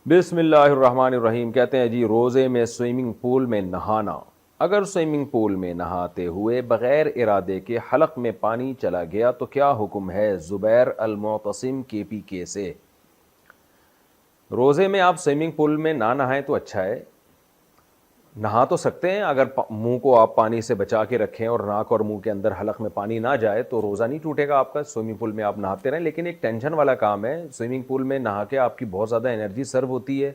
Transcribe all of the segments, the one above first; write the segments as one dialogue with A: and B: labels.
A: بسم اللہ الرحمن الرحیم. کہتے ہیں جی روزے میں سوئمنگ پول میں نہانا. اگر سوئمنگ پول میں نہاتے ہوئے بغیر ارادے کے حلق میں پانی چلا گیا تو کیا حکم ہے؟ زبیر المعتصم KPK سے. روزے میں آپ سوئمنگ پول میں نہ نہائیں تو اچھا ہے. نہا تو سکتے ہیں اگر منہ کو آپ پانی سے بچا کے رکھیں اور ناک اور منہ کے اندر حلق میں پانی نہ جائے تو روزہ نہیں ٹوٹے گا آپ کا. سوئمنگ پول میں آپ نہاتے رہیں, لیکن ایک ٹینشن والا کام ہے. سوئمنگ پول میں نہا کے آپ کی بہت زیادہ انرجی سرو ہوتی ہے,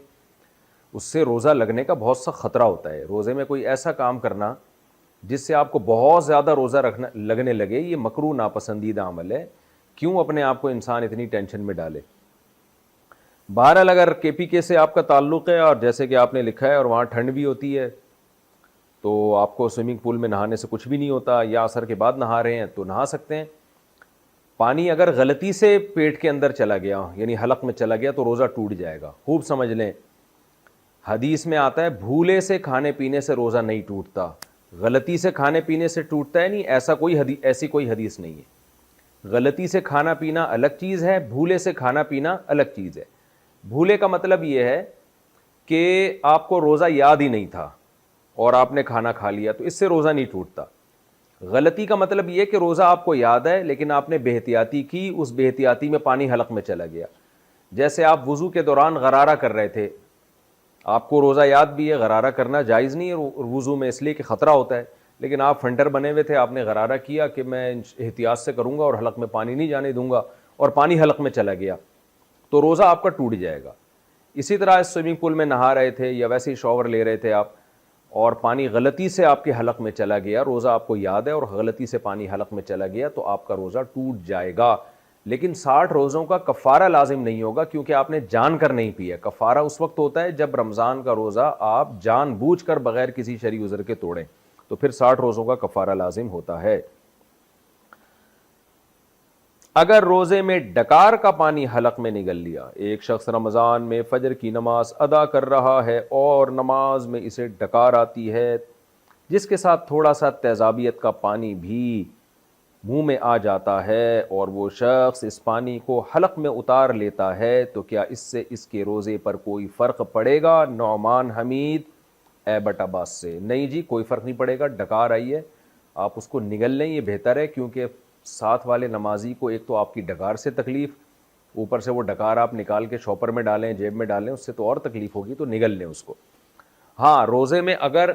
A: اس سے روزہ لگنے کا بہت سا خطرہ ہوتا ہے. روزے میں کوئی ایسا کام کرنا جس سے آپ کو بہت زیادہ روزہ لگنے لگے, یہ مکروہ ناپسندیدہ عمل ہے. کیوں اپنے آپ کو انسان اتنی ٹینشن میں ڈالے؟ بہرحال اگر KPK سے آپ کا تعلق ہے اور جیسے کہ آپ نے لکھا ہے اور وہاں ٹھنڈ بھی ہوتی ہے تو آپ کو سوئمنگ پول میں نہانے سے کچھ بھی نہیں ہوتا, یا عصر کے بعد نہا رہے ہیں تو نہا سکتے ہیں. پانی اگر غلطی سے پیٹ کے اندر چلا گیا یعنی حلق میں چلا گیا تو روزہ ٹوٹ جائے گا. خوب سمجھ لیں, حدیث میں آتا ہے بھولے سے کھانے پینے سے روزہ نہیں ٹوٹتا, غلطی سے کھانے پینے سے ٹوٹتا ہے. نہیں, ایسی کوئی حدیث نہیں ہے. غلطی سے کھانا پینا الگ چیز ہے, بھولے سے کھانا پینا الگ چیز ہے. بھولے کا مطلب یہ ہے کہ آپ کو روزہ یاد ہی نہیں تھا اور آپ نے کھانا کھا لیا تو اس سے روزہ نہیں ٹوٹتا. غلطی کا مطلب یہ کہ روزہ آپ کو یاد ہے لیکن آپ نے بے احتیاطی کی, اس بے احتیاطی میں پانی حلق میں چلا گیا. جیسے آپ وضو کے دوران غرارہ کر رہے تھے, آپ کو روزہ یاد بھی ہے, غرارہ کرنا جائز نہیں ہے وضو میں اس لیے کہ خطرہ ہوتا ہے, لیکن آپ فنٹر بنے ہوئے تھے, آپ نے غرارہ کیا کہ میں احتیاط سے کروں گا اور حلق میں پانی نہیں جانے دوں گا, اور پانی حلق میں چلا گیا تو روزہ آپ کا ٹوٹ جائے گا. اسی طرح سوئمنگ پول میں نہا رہے تھے یا ویسے ہی شاور لے رہے تھے آپ اور پانی غلطی سے آپ کے حلق میں چلا گیا, روزہ آپ کو یاد ہے اور غلطی سے پانی حلق میں چلا گیا تو آپ کا روزہ ٹوٹ جائے گا. لیکن 60 روزوں کا کفارہ لازم نہیں ہوگا کیونکہ آپ نے جان کر نہیں پیا. کفارہ اس وقت ہوتا ہے جب رمضان کا روزہ آپ جان بوجھ کر بغیر کسی شرعی عذر کے توڑیں, تو پھر 60 روزوں کا کفارہ لازم ہوتا ہے. اگر روزے میں ڈکار کا پانی حلق میں نگل لیا, ایک شخص رمضان میں فجر کی نماز ادا کر رہا ہے اور نماز میں اسے ڈکار آتی ہے جس کے ساتھ تھوڑا سا تیزابیت کا پانی بھی منہ میں آ جاتا ہے, اور وہ شخص اس پانی کو حلق میں اتار لیتا ہے تو کیا اس سے اس کے روزے پر کوئی فرق پڑے گا؟ نعمان حمید ایبٹ عباس سے. نہیں جی, کوئی فرق نہیں پڑے گا. ڈکار آئی ہے, آپ اس کو نگل لیں, یہ بہتر ہے, کیونکہ ساتھ والے نمازی کو ایک تو آپ کی ڈکار سے تکلیف, اوپر سے وہ ڈکار آپ نکال کے شاپر میں ڈالیں, جیب میں ڈالیں, اس سے تو اور تکلیف ہوگی, تو نگل لیں اس کو. ہاں, روزے میں اگر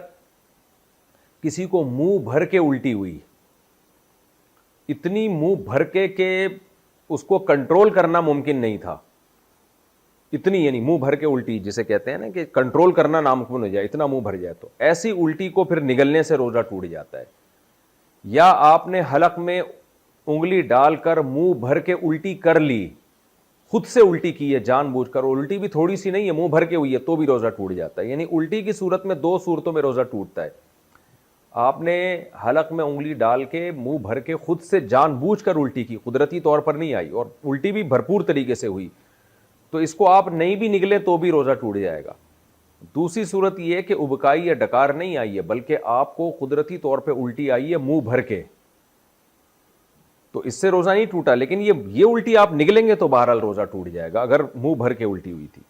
A: کسی کو منہ بھر کے الٹی ہوئی, اتنی منہ بھر کے کہ اس کو کنٹرول کرنا ممکن نہیں تھا, اتنی یعنی منہ بھر کے الٹی جسے کہتے ہیں نا کہ کنٹرول کرنا ناممکن ہو جائے, اتنا منہ بھر جائے, تو ایسی الٹی کو پھر نگلنے سے روزہ ٹوٹ جاتا ہے. یا آپ نے حلق میں انگلی ڈال کر منہ بھر کے الٹی کر لی, خود سے الٹی کی ہے جان بوجھ کر, الٹی بھی تھوڑی سی نہیں ہے, منہ بھر کے ہوئی ہے, تو بھی روزہ ٹوٹ جاتا ہے. یعنی الٹی کی صورت میں 2 صورتوں میں روزہ ٹوٹتا ہے. آپ نے حلق میں انگلی ڈال کے منہ بھر کے خود سے جان بوجھ کر الٹی کی, قدرتی طور پر نہیں آئی, اور الٹی بھی بھرپور طریقے سے ہوئی, تو اس کو آپ نہیں بھی نگلے تو بھی روزہ ٹوٹ جائے گا. دوسری صورت یہ ہے کہ ابکائی یا ڈکار نہیں آئی ہے بلکہ آپ کو قدرتی طور پہ الٹی آئی ہے منہ بھر کے, تو اس سے روزہ نہیں ٹوٹا. لیکن یہ الٹی آپ نگلیں گے تو بہرحال روزہ ٹوٹ جائے گا اگر منہ بھر کے الٹی ہوئی تھی.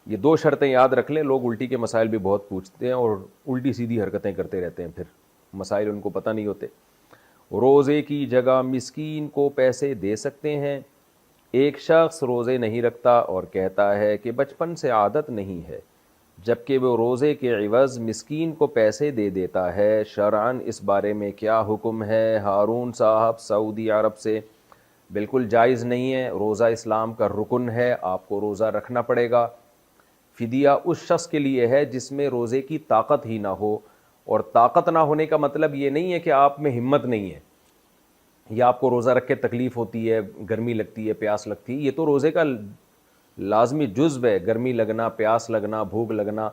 A: یہ 2 شرطیں یاد رکھ لیں. لوگ الٹی کے مسائل بھی بہت پوچھتے ہیں اور الٹی سیدھی حرکتیں کرتے رہتے ہیں, پھر مسائل ان کو پتہ نہیں ہوتے. روزے کی جگہ مسکین کو پیسے دے سکتے ہیں. ایک شخص روزے نہیں رکھتا اور کہتا ہے کہ بچپن سے عادت نہیں ہے, جبکہ وہ روزے کے عوض مسکین کو پیسے دے دیتا ہے. شرعاً اس بارے میں کیا حکم ہے؟ ہارون صاحب سعودی عرب سے. بالکل جائز نہیں ہے, روزہ اسلام کا رکن ہے, آپ کو روزہ رکھنا پڑے گا. فدیہ اس شخص کے لیے ہے جس میں روزے کی طاقت ہی نہ ہو, اور طاقت نہ ہونے کا مطلب یہ نہیں ہے کہ آپ میں ہمت نہیں ہے یا آپ کو روزہ رکھ کے تکلیف ہوتی ہے, گرمی لگتی ہے, پیاس لگتی ہے. یہ تو روزے کا لازمی جزو ہے, گرمی لگنا, پیاس لگنا, بھوک لگنا,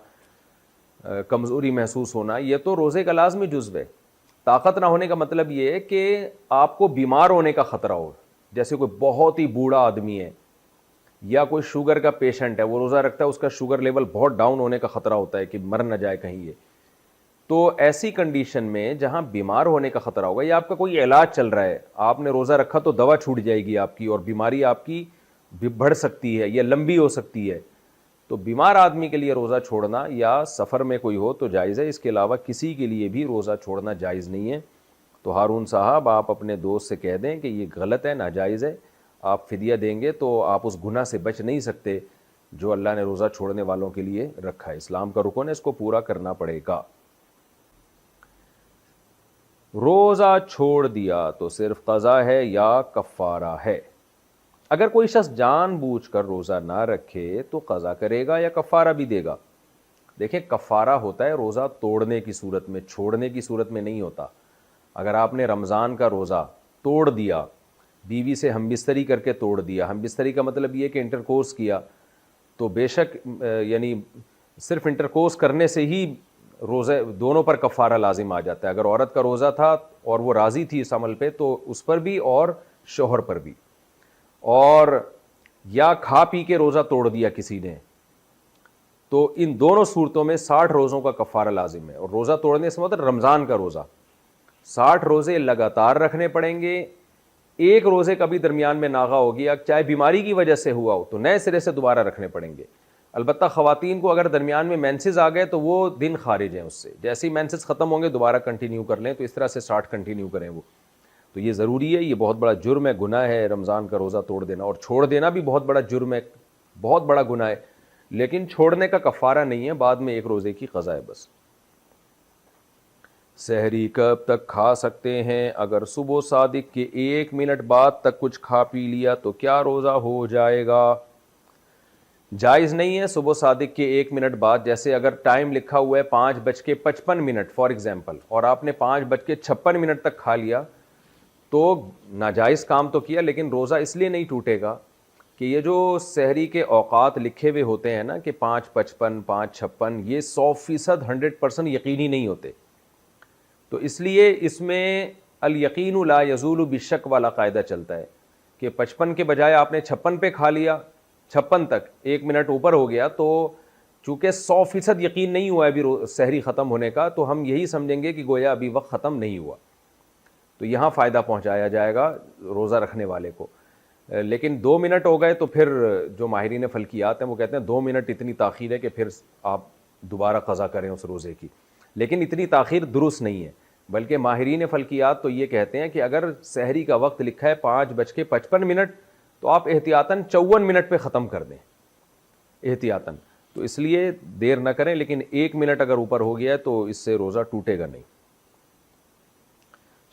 A: کمزوری محسوس ہونا, یہ تو روزے کا لازمی جزو ہے. طاقت نہ ہونے کا مطلب یہ ہے کہ آپ کو بیمار ہونے کا خطرہ ہو, جیسے کوئی بہت ہی بوڑھا آدمی ہے یا کوئی شوگر کا پیشنٹ ہے, وہ روزہ رکھتا ہے, اس کا شوگر لیول بہت ڈاؤن ہونے کا خطرہ ہوتا ہے کہ مر نہ جائے کہیں یہ. تو ایسی کنڈیشن میں جہاں بیمار ہونے کا خطرہ ہوگا یا آپ کا کوئی علاج چل رہا ہے, آپ نے روزہ رکھا تو دوا چھوٹ جائے گی آپ کی اور بیماری آپ کی بڑھ سکتی ہے یا لمبی ہو سکتی ہے, تو بیمار آدمی کے لیے روزہ چھوڑنا یا سفر میں کوئی ہو تو جائز ہے, اس کے علاوہ کسی کے لیے بھی روزہ چھوڑنا جائز نہیں ہے. تو ہارون صاحب آپ اپنے دوست سے کہہ دیں کہ یہ غلط ہے, ناجائز ہے, آپ فدیہ دیں گے تو آپ اس گناہ سے بچ نہیں سکتے جو اللہ نے روزہ چھوڑنے والوں کے لیے رکھا ہے. اسلام کا رکن ہے, اس کو پورا کرنا پڑے گا. روزہ چھوڑ دیا تو صرف قضا ہے یا کفارہ ہے؟ اگر کوئی شخص جان بوجھ کر روزہ نہ رکھے تو قضا کرے گا یا کفارہ بھی دے گا؟ دیکھیں, کفارہ ہوتا ہے روزہ توڑنے کی صورت میں, چھوڑنے کی صورت میں نہیں ہوتا. اگر آپ نے رمضان کا روزہ توڑ دیا, بیوی سے ہم بستری کر کے توڑ دیا, ہم بستری کا مطلب یہ کہ انٹرکورس کیا, تو بے شک یعنی صرف انٹرکورس کرنے سے ہی روزے دونوں پر کفارہ لازم آ جاتا ہے. اگر عورت کا روزہ تھا اور وہ راضی تھی اس عمل پہ تو اس پر بھی اور شوہر پر بھی. اور یا کھا پی کے روزہ توڑ دیا کسی نے, تو ان دونوں صورتوں میں 60 روزوں کا کفارہ لازم ہے. اور روزہ توڑنے سے مطلب رمضان کا روزہ 60 روزے لگاتار رکھنے پڑیں گے. ایک روزے کا بھی درمیان میں ناغہ ہو گیا, چاہے بیماری کی وجہ سے ہوا ہو, تو نئے سرے سے دوبارہ رکھنے پڑیں گے. البتہ خواتین کو اگر درمیان میں مینسز آ گئے تو وہ دن خارج ہیں اس سے, جیسے ہی مینسز ختم ہوں گے دوبارہ کنٹینیو کر لیں, تو اس طرح سے 60 کنٹینیو کریں وہ. تو یہ ضروری ہے, یہ بہت بڑا جرم ہے, گناہ ہے رمضان کا روزہ توڑ دینا, اور چھوڑ دینا بھی بہت بڑا جرم ہے, بہت بڑا گناہ ہے. لیکن چھوڑنے کا کفارہ نہیں ہے, بعد میں ایک روزے کی قضا ہے بس. سحری کب تک کھا سکتے ہیں؟ اگر صبح صادق کے 1 منٹ بعد تک کچھ کھا پی لیا تو کیا روزہ ہو جائے گا؟ جائز نہیں ہے صبح صادق کے 1 منٹ بعد. جیسے اگر ٹائم لکھا ہوا ہے 5:55 فار ایگزامپل, اور آپ نے 5:56 تک کھا لیا, تو ناجائز کام تو کیا, لیکن روزہ اس لیے نہیں ٹوٹے گا کہ یہ جو سحری کے اوقات لکھے ہوئے ہوتے ہیں نا کہ 5:55 5:56, یہ 100% 100% یقینی نہیں ہوتے. تو اس لیے اس میں الیقین لا یزول بالشک والا قاعدہ چلتا ہے کہ 55 کے بجائے آپ نے 56 پہ کھا لیا, 56 تک 1 منٹ اوپر ہو گیا, تو چونکہ 100% یقین نہیں ہوا ابھی سحری ختم ہونے کا, تو ہم یہی سمجھیں گے کہ گویا ابھی وقت ختم نہیں ہوا. تو یہاں فائدہ پہنچایا جائے گا روزہ رکھنے والے کو. لیکن 2 منٹ ہو گئے تو پھر جو ماہرین فلکیات ہیں وہ کہتے ہیں 2 منٹ اتنی تاخیر ہے کہ پھر آپ دوبارہ قضا کریں اس روزے کی. لیکن اتنی تاخیر درست نہیں ہے, بلکہ ماہرین فلکیات تو یہ کہتے ہیں کہ اگر سحری کا وقت لکھا ہے 5:55 تو آپ احتیاطاً 54 منٹ پہ ختم کر دیں احتیاطاً. تو اس لیے دیر نہ کریں, لیکن 1 منٹ اگر اوپر ہو گیا ہے تو اس سے روزہ ٹوٹے گا نہیں.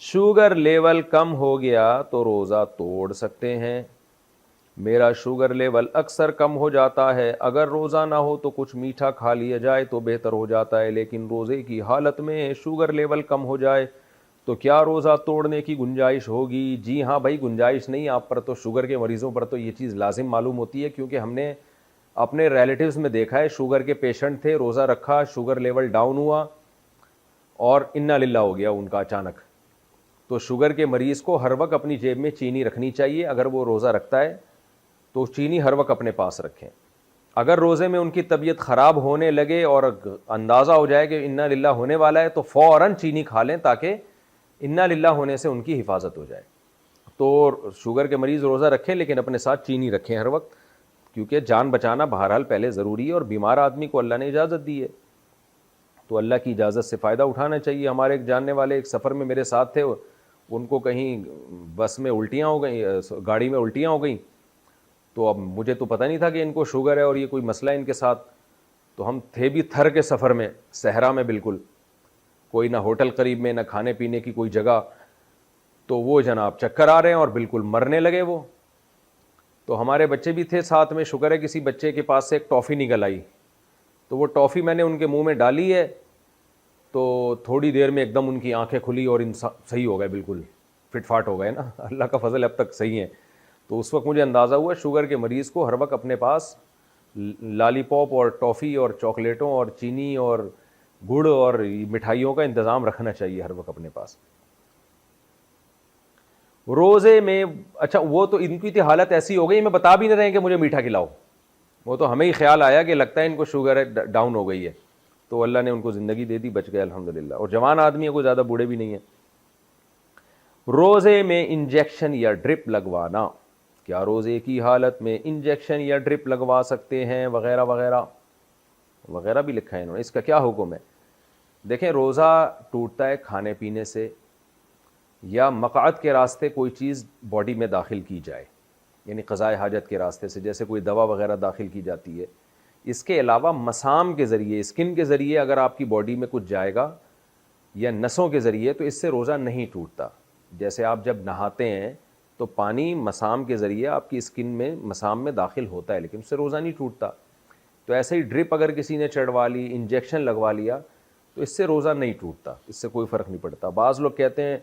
A: شوگر لیول کم ہو گیا تو روزہ توڑ سکتے ہیں؟ میرا شوگر لیول اکثر کم ہو جاتا ہے, اگر روزہ نہ ہو تو کچھ میٹھا کھا لیا جائے تو بہتر ہو جاتا ہے, لیکن روزے کی حالت میں شوگر لیول کم ہو جائے تو کیا روزہ توڑنے کی گنجائش ہوگی؟ جی ہاں بھائی, گنجائش نہیں آپ پر, تو شوگر کے مریضوں پر تو یہ چیز لازم معلوم ہوتی ہے, کیونکہ ہم نے اپنے ریلیٹیوز میں دیکھا ہے شوگر کے پیشنٹ تھے, روزہ رکھا, شوگر لیول ڈاؤن ہوا اور انا للہ ہو گیا ان کا اچانک. تو شوگر کے مریض کو ہر وقت اپنی جیب میں چینی رکھنی چاہیے. اگر وہ روزہ رکھتا ہے تو چینی ہر وقت اپنے پاس رکھیں. اگر روزے میں ان کی طبیعت خراب ہونے لگے اور اندازہ ہو جائے کہ انا للہ ہونے والا ہے تو فوراً چینی کھا لیں تاکہ انا للہ ہونے سے ان کی حفاظت ہو جائے. تو شوگر کے مریض روزہ رکھیں لیکن اپنے ساتھ چینی رکھیں ہر وقت, کیونکہ جان بچانا بہرحال پہلے ضروری ہے, اور بیمار آدمی کو اللہ نے اجازت دی ہے تو اللہ کی اجازت سے فائدہ اٹھانا چاہیے. ہمارے ایک جاننے والے ایک سفر میں میرے ساتھ تھے, ان کو کہیں بس میں الٹیاں ہو گئیں, گاڑی میں الٹیاں ہو گئیں, تو اب مجھے تو پتہ نہیں تھا کہ ان کو شوگر ہے اور یہ کوئی مسئلہ ہے ان کے ساتھ. تو ہم تھے بھی تھر کے سفر میں, صحرا میں بالکل, کوئی نہ ہوٹل قریب میں نہ کھانے پینے کی کوئی جگہ, تو وہ جناب چکر آ رہے ہیں اور بالکل مرنے لگے وہ. تو ہمارے بچے بھی تھے ساتھ میں, شکر ہے کسی بچے کے پاس سے ایک ٹافی نکل آئی, تو وہ ٹافی میں نے ان کے منہ میں ڈالی ہے, تو تھوڑی دیر میں ایک دم ان کی آنکھیں کھلی اور صحیح ہو گئے, بالکل فٹ فاٹ ہو گئے نا, اللہ کا فضل اب تک صحیح ہیں. تو اس وقت مجھے اندازہ ہوا شوگر کے مریض کو ہر وقت اپنے پاس لالی پاپ اور ٹافی اور چاکلیٹوں اور چینی اور گڑ اور مٹھائیوں کا انتظام رکھنا چاہیے ہر وقت اپنے پاس. روزے میں اچھا وہ تو ان کی حالت ایسی ہو گئی, میں بتا بھی نہیں رہے کہ مجھے میٹھا کھلاؤ, وہ تو ہمیں ہی خیال آیا کہ لگتا ہے ان کو شوگر ہے, ڈاؤن ہو گئی ہے, تو اللہ نے ان کو زندگی دے دی, بچ گئے الحمدللہ, اور جوان آدمی ہے, کوئی زیادہ بوڑھے بھی نہیں ہیں. روزے میں انجیکشن یا ڈرپ لگوانا کیا روزے کی حالت میں انجیکشن یا ڈرپ لگوا سکتے ہیں وغیرہ وغیرہ وغیرہ بھی لکھا ہے انہوں نے. اس کا کیا حکم ہے؟ دیکھیں روزہ ٹوٹتا ہے کھانے پینے سے یا مقعد کے راستے کوئی چیز باڈی میں داخل کی جائے, یعنی قضائے حاجت کے راستے سے, جیسے کوئی دوا وغیرہ داخل کی جاتی ہے. اس کے علاوہ مسام کے ذریعے, اسکن کے ذریعے اگر آپ کی باڈی میں کچھ جائے گا یا نسوں کے ذریعے, تو اس سے روزہ نہیں ٹوٹتا. جیسے آپ جب نہاتے ہیں تو پانی مسام کے ذریعے آپ کی اسکن میں مسام میں داخل ہوتا ہے, لیکن اس سے روزہ نہیں ٹوٹتا. تو ایسے ہی ڈرپ اگر کسی نے چڑھوا لی, انجیکشن لگوا لیا, تو اس سے روزہ نہیں ٹوٹتا, اس سے کوئی فرق نہیں پڑتا. بعض لوگ کہتے ہیں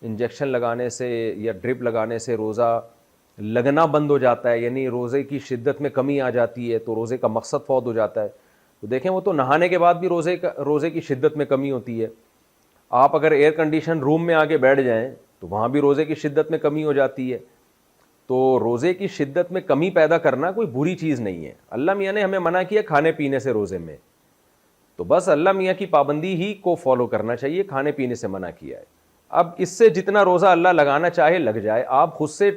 A: انجیکشن لگانے سے یا ڈرپ لگانے سے روزہ لگنا بند ہو جاتا ہے, یعنی روزے کی شدت میں کمی آ جاتی ہے, تو روزے کا مقصد فوت ہو جاتا ہے. تو دیکھیں وہ تو نہانے کے بعد بھی روزے کی شدت میں کمی ہوتی ہے. آپ اگر ایئر کنڈیشن روم میں آگے بیٹھ جائیں تو وہاں بھی روزے کی شدت میں کمی ہو جاتی ہے. تو روزے کی شدت میں کمی پیدا کرنا کوئی بری چیز نہیں ہے. اللہ میاں نے ہمیں منع کیا کھانے پینے سے روزے میں, تو بس اللہ میاں کی پابندی ہی کو فالو کرنا چاہیے, کھانے پینے سے منع کیا ہے. اب اس سے جتنا روزہ اللہ لگانا چاہے لگ جائے, آپ خود سے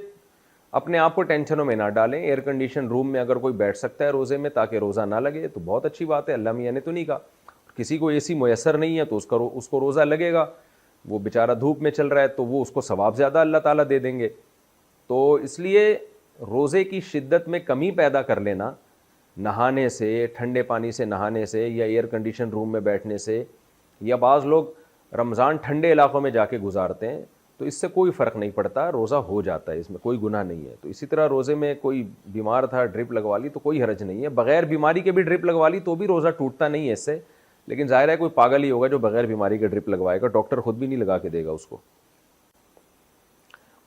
A: اپنے آپ کو ٹینشنوں میں نہ ڈالیں. ایئر کنڈیشن روم میں اگر کوئی بیٹھ سکتا ہے روزے میں تاکہ روزہ نہ لگے تو بہت اچھی بات ہے, اللہ میاں نے تو نہیں کہا. کسی کو اے سی میسر نہیں ہے تو اس کو روزہ لگے گا, وہ بیچارہ دھوپ میں چل رہا ہے تو وہ اس کو ثواب زیادہ اللہ تعالیٰ دے دیں گے. تو اس لیے روزے کی شدت میں کمی پیدا کر لینا نہانے سے, ٹھنڈے پانی سے نہانے سے, یا ایئر کنڈیشن روم میں بیٹھنے سے, یا بعض لوگ رمضان ٹھنڈے علاقوں میں جا کے گزارتے ہیں, تو اس سے کوئی فرق نہیں پڑتا, روزہ ہو جاتا ہے, اس میں کوئی گناہ نہیں ہے. تو اسی طرح روزے میں کوئی بیمار تھا, ڈرپ لگوا لی تو کوئی حرج نہیں ہے. بغیر بیماری کے بھی ڈرپ لگوا لی تو بھی روزہ ٹوٹتا نہیں ہے اس سے, لیکن ظاہر ہے کوئی پاگل ہی ہوگا جو بغیر بیماری کے ڈرپ لگوائے گا, ڈاکٹر خود بھی نہیں لگا کے دے گا اس کو.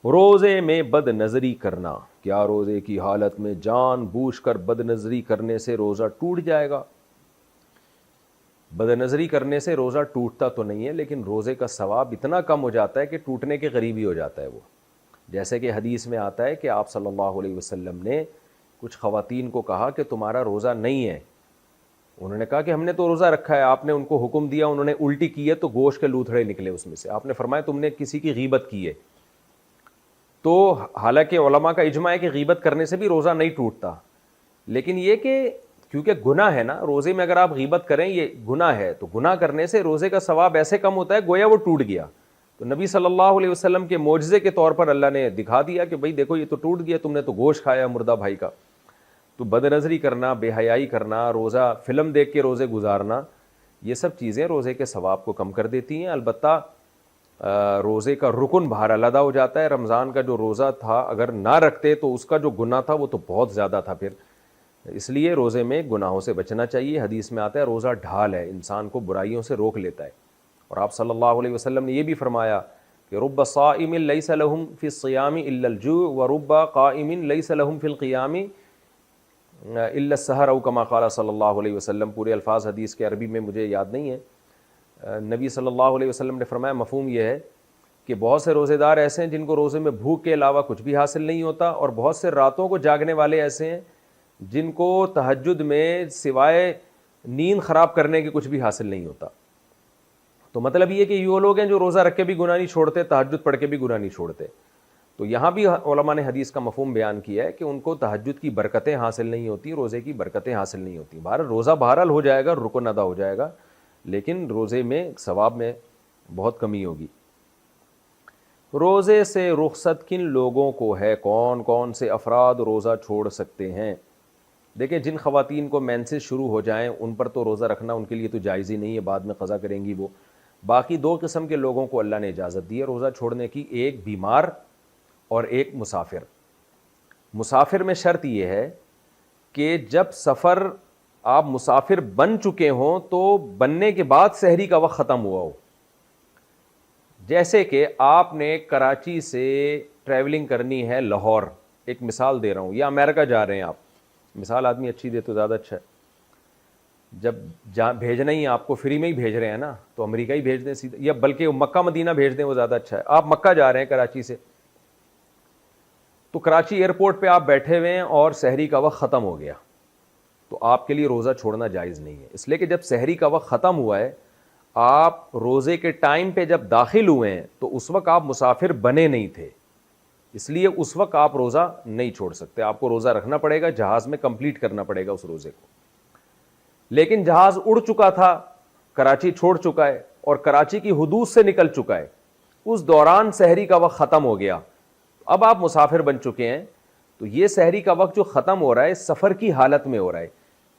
A: روزے میں بد نظری کرنا, کیا روزے کی حالت میں جان بوجھ کر بد نظری کرنے سے روزہ ٹوٹ جائے گا؟ بد نظری کرنے سے روزہ ٹوٹتا تو نہیں ہے, لیکن روزے کا ثواب اتنا کم ہو جاتا ہے کہ ٹوٹنے کے قریب ہی ہو جاتا ہے وہ. جیسے کہ حدیث میں آتا ہے کہ آپ صلی اللہ علیہ وسلم نے کچھ خواتین کو کہا کہ تمہارا روزہ نہیں ہے. انہوں نے کہا کہ ہم نے تو روزہ رکھا ہے. آپ نے ان کو حکم دیا, انہوں نے الٹی کی ہے تو گوشت کے لوتھڑے نکلے اس میں سے. آپ نے فرمایا تم نے کسی کی غیبت کی ہے. تو حالانکہ علماء کا اجماع ہے کہ غیبت کرنے سے بھی روزہ نہیں ٹوٹتا, لیکن یہ کہ کیونکہ گناہ ہے نا, روزے میں اگر آپ غیبت کریں یہ گناہ ہے, تو گناہ کرنے سے روزے کا ثواب ایسے کم ہوتا ہے گویا وہ ٹوٹ گیا. تو نبی صلی اللہ علیہ وسلم کے معجزے کے طور پر اللہ نے دکھا دیا کہ بھئی دیکھو یہ تو ٹوٹ گیا, تم نے تو گوشت کھایا مردہ بھائی کا. تو بد نظری کرنا, بے حیائی کرنا, روزہ فلم دیکھ کے روزے گزارنا, یہ سب چیزیں روزے کے ثواب کو کم کر دیتی ہیں. البتہ روزے کا رکن باہر علیحدہ ہو جاتا ہے. رمضان کا جو روزہ تھا اگر نہ رکھتے تو اس کا جو گناہ تھا وہ تو بہت زیادہ تھا پھر. اس لیے روزے میں گناہوں سے بچنا چاہیے. حدیث میں آتا ہے روزہ ڈھال ہے, انسان کو برائیوں سے روک لیتا ہے. اور آپ صلی اللہ علیہ وسلم نے یہ بھی فرمایا کہ رب صائم لیس لہم فی الصیام الا الجوع ورب قائم لیس لہم فی القیام الا السحر او کما قال صلی اللہ علیہ وسلم. پورے الفاظ حدیث کے عربی میں مجھے یاد نہیں ہے. نبی صلی اللہ علیہ وسلم نے فرمایا مفہوم یہ ہے کہ بہت سے روزے دار ایسے ہیں جن کو روزے میں بھوک کے علاوہ کچھ بھی حاصل نہیں ہوتا, اور بہت سے راتوں کو جاگنے والے ایسے ہیں جن کو تہجد میں سوائے نیند خراب کرنے کے کچھ بھی حاصل نہیں ہوتا. تو مطلب یہ کہ یہ لوگ ہیں جو روزہ رکھ کے بھی گناہ نہیں چھوڑتے, تہجد پڑھ کے بھی گناہ نہیں چھوڑتے. تو یہاں بھی علماء نے حدیث کا مفہوم بیان کیا ہے کہ ان کو تہجد کی برکتیں حاصل نہیں ہوتی, روزے کی برکتیں حاصل نہیں ہوتی. بہرحال روزہ بہرحال ہو جائے گا, رکن ادا ہو جائے گا, لیکن روزے میں ثواب میں بہت کمی ہوگی. روزے سے رخصت کن لوگوں کو ہے؟ کون کون سے افراد روزہ چھوڑ سکتے ہیں؟ دیکھیں جن خواتین کو مینسز شروع ہو جائیں ان پر تو روزہ رکھنا ان کے لیے تو جائز ہی نہیں ہے, بعد میں قضا کریں گی وہ. باقی دو قسم کے لوگوں کو اللہ نے اجازت دی ہے روزہ چھوڑنے کی, ایک بیمار اور ایک مسافر. مسافر میں شرط یہ ہے کہ جب سفر آپ مسافر بن چکے ہوں تو بننے کے بعد سحری کا وقت ختم ہوا ہو. جیسے کہ آپ نے کراچی سے ٹریولنگ کرنی ہے لاہور, ایک مثال دے رہا ہوں, یا امریکہ جا رہے ہیں آپ, مثال آدمی اچھی دے تو زیادہ اچھا ہے. جب بھیجنا ہی آپ کو فری میں ہی بھیج رہے ہیں نا, تو امریکہ ہی بھیج دیں سیدھا, یا بلکہ مکہ مدینہ بھیج دیں, وہ زیادہ اچھا ہے. آپ مکہ جا رہے ہیں کراچی سے, تو کراچی ایئرپورٹ پہ آپ بیٹھے ہوئے ہیں اور سحری کا وقت ختم ہو گیا, تو آپ کے لیے روزہ چھوڑنا جائز نہیں ہے. اس لیے کہ جب سحری کا وقت ختم ہوا ہے, آپ روزے کے ٹائم پہ جب داخل ہوئے ہیں تو اس وقت آپ مسافر بنے نہیں تھے. اس لیے اس وقت آپ روزہ نہیں چھوڑ سکتے, آپ کو روزہ رکھنا پڑے گا, جہاز میں کمپلیٹ کرنا پڑے گا اس روزے کو. لیکن جہاز اڑ چکا تھا, کراچی چھوڑ چکا ہے اور کراچی کی حدود سے نکل چکا ہے, اس دوران سحری کا وقت ختم ہو گیا, اب آپ مسافر بن چکے ہیں, تو یہ سحری کا وقت جو ختم ہو رہا ہے سفر کی حالت میں ہو رہا ہے,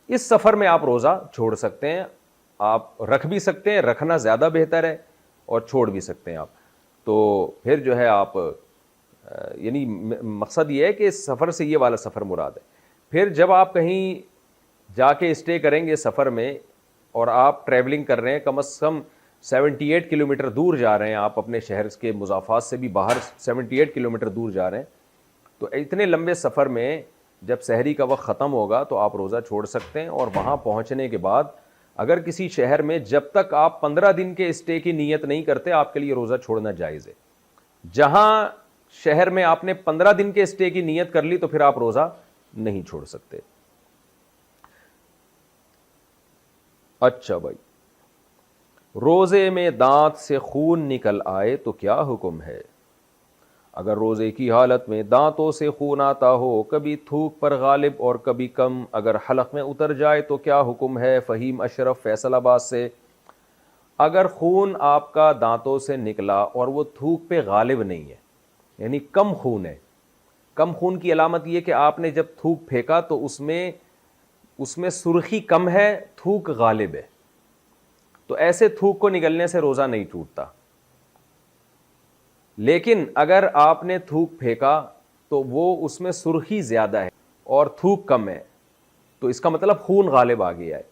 A: اس سفر میں آپ روزہ چھوڑ سکتے ہیں, آپ رکھ بھی سکتے ہیں, رکھنا زیادہ بہتر ہے, اور چھوڑ بھی سکتے ہیں آپ. تو پھر جو ہے آپ یعنی مقصد یہ ہے کہ اس سفر سے یہ والا سفر مراد ہے. پھر جب آپ کہیں جا کے اسٹے کریں گے سفر میں, اور آپ ٹریولنگ کر رہے ہیں, کم از کم 78 کلومیٹر دور جا رہے ہیں, آپ اپنے شہر کے مضافات سے بھی باہر 78 کلومیٹر دور جا رہے ہیں, تو اتنے لمبے سفر میں جب سحری کا وقت ختم ہوگا تو آپ روزہ چھوڑ سکتے ہیں. اور وہاں پہنچنے کے بعد اگر کسی شہر میں جب تک آپ 15 دن کے اسٹے کی نیت نہیں کرتے, آپ کے لیے روزہ چھوڑنا جائز ہے. جہاں شہر میں آپ نے 15 دن کے اسٹے کی نیت کر لی تو پھر آپ روزہ نہیں چھوڑ سکتے. اچھا بھائی, روزے میں دانت سے خون نکل آئے تو کیا حکم ہے؟ اگر روزے کی حالت میں دانتوں سے خون آتا ہو, کبھی تھوک پر غالب اور کبھی کم, اگر حلق میں اتر جائے تو کیا حکم ہے؟ فہیم اشرف فیصل آباد سے. اگر خون آپ کا دانتوں سے نکلا اور وہ تھوک پہ غالب نہیں ہے, یعنی کم خون ہے, کم خون کی علامت یہ کہ آپ نے جب تھوک پھینکا تو اس میں سرخی کم ہے, تھوک غالب ہے, تو ایسے تھوک کو نگلنے سے روزہ نہیں ٹوٹتا. لیکن اگر آپ نے تھوک پھینکا تو وہ اس میں سرخی زیادہ ہے اور تھوک کم ہے, تو اس کا مطلب خون غالب آ گیا ہے,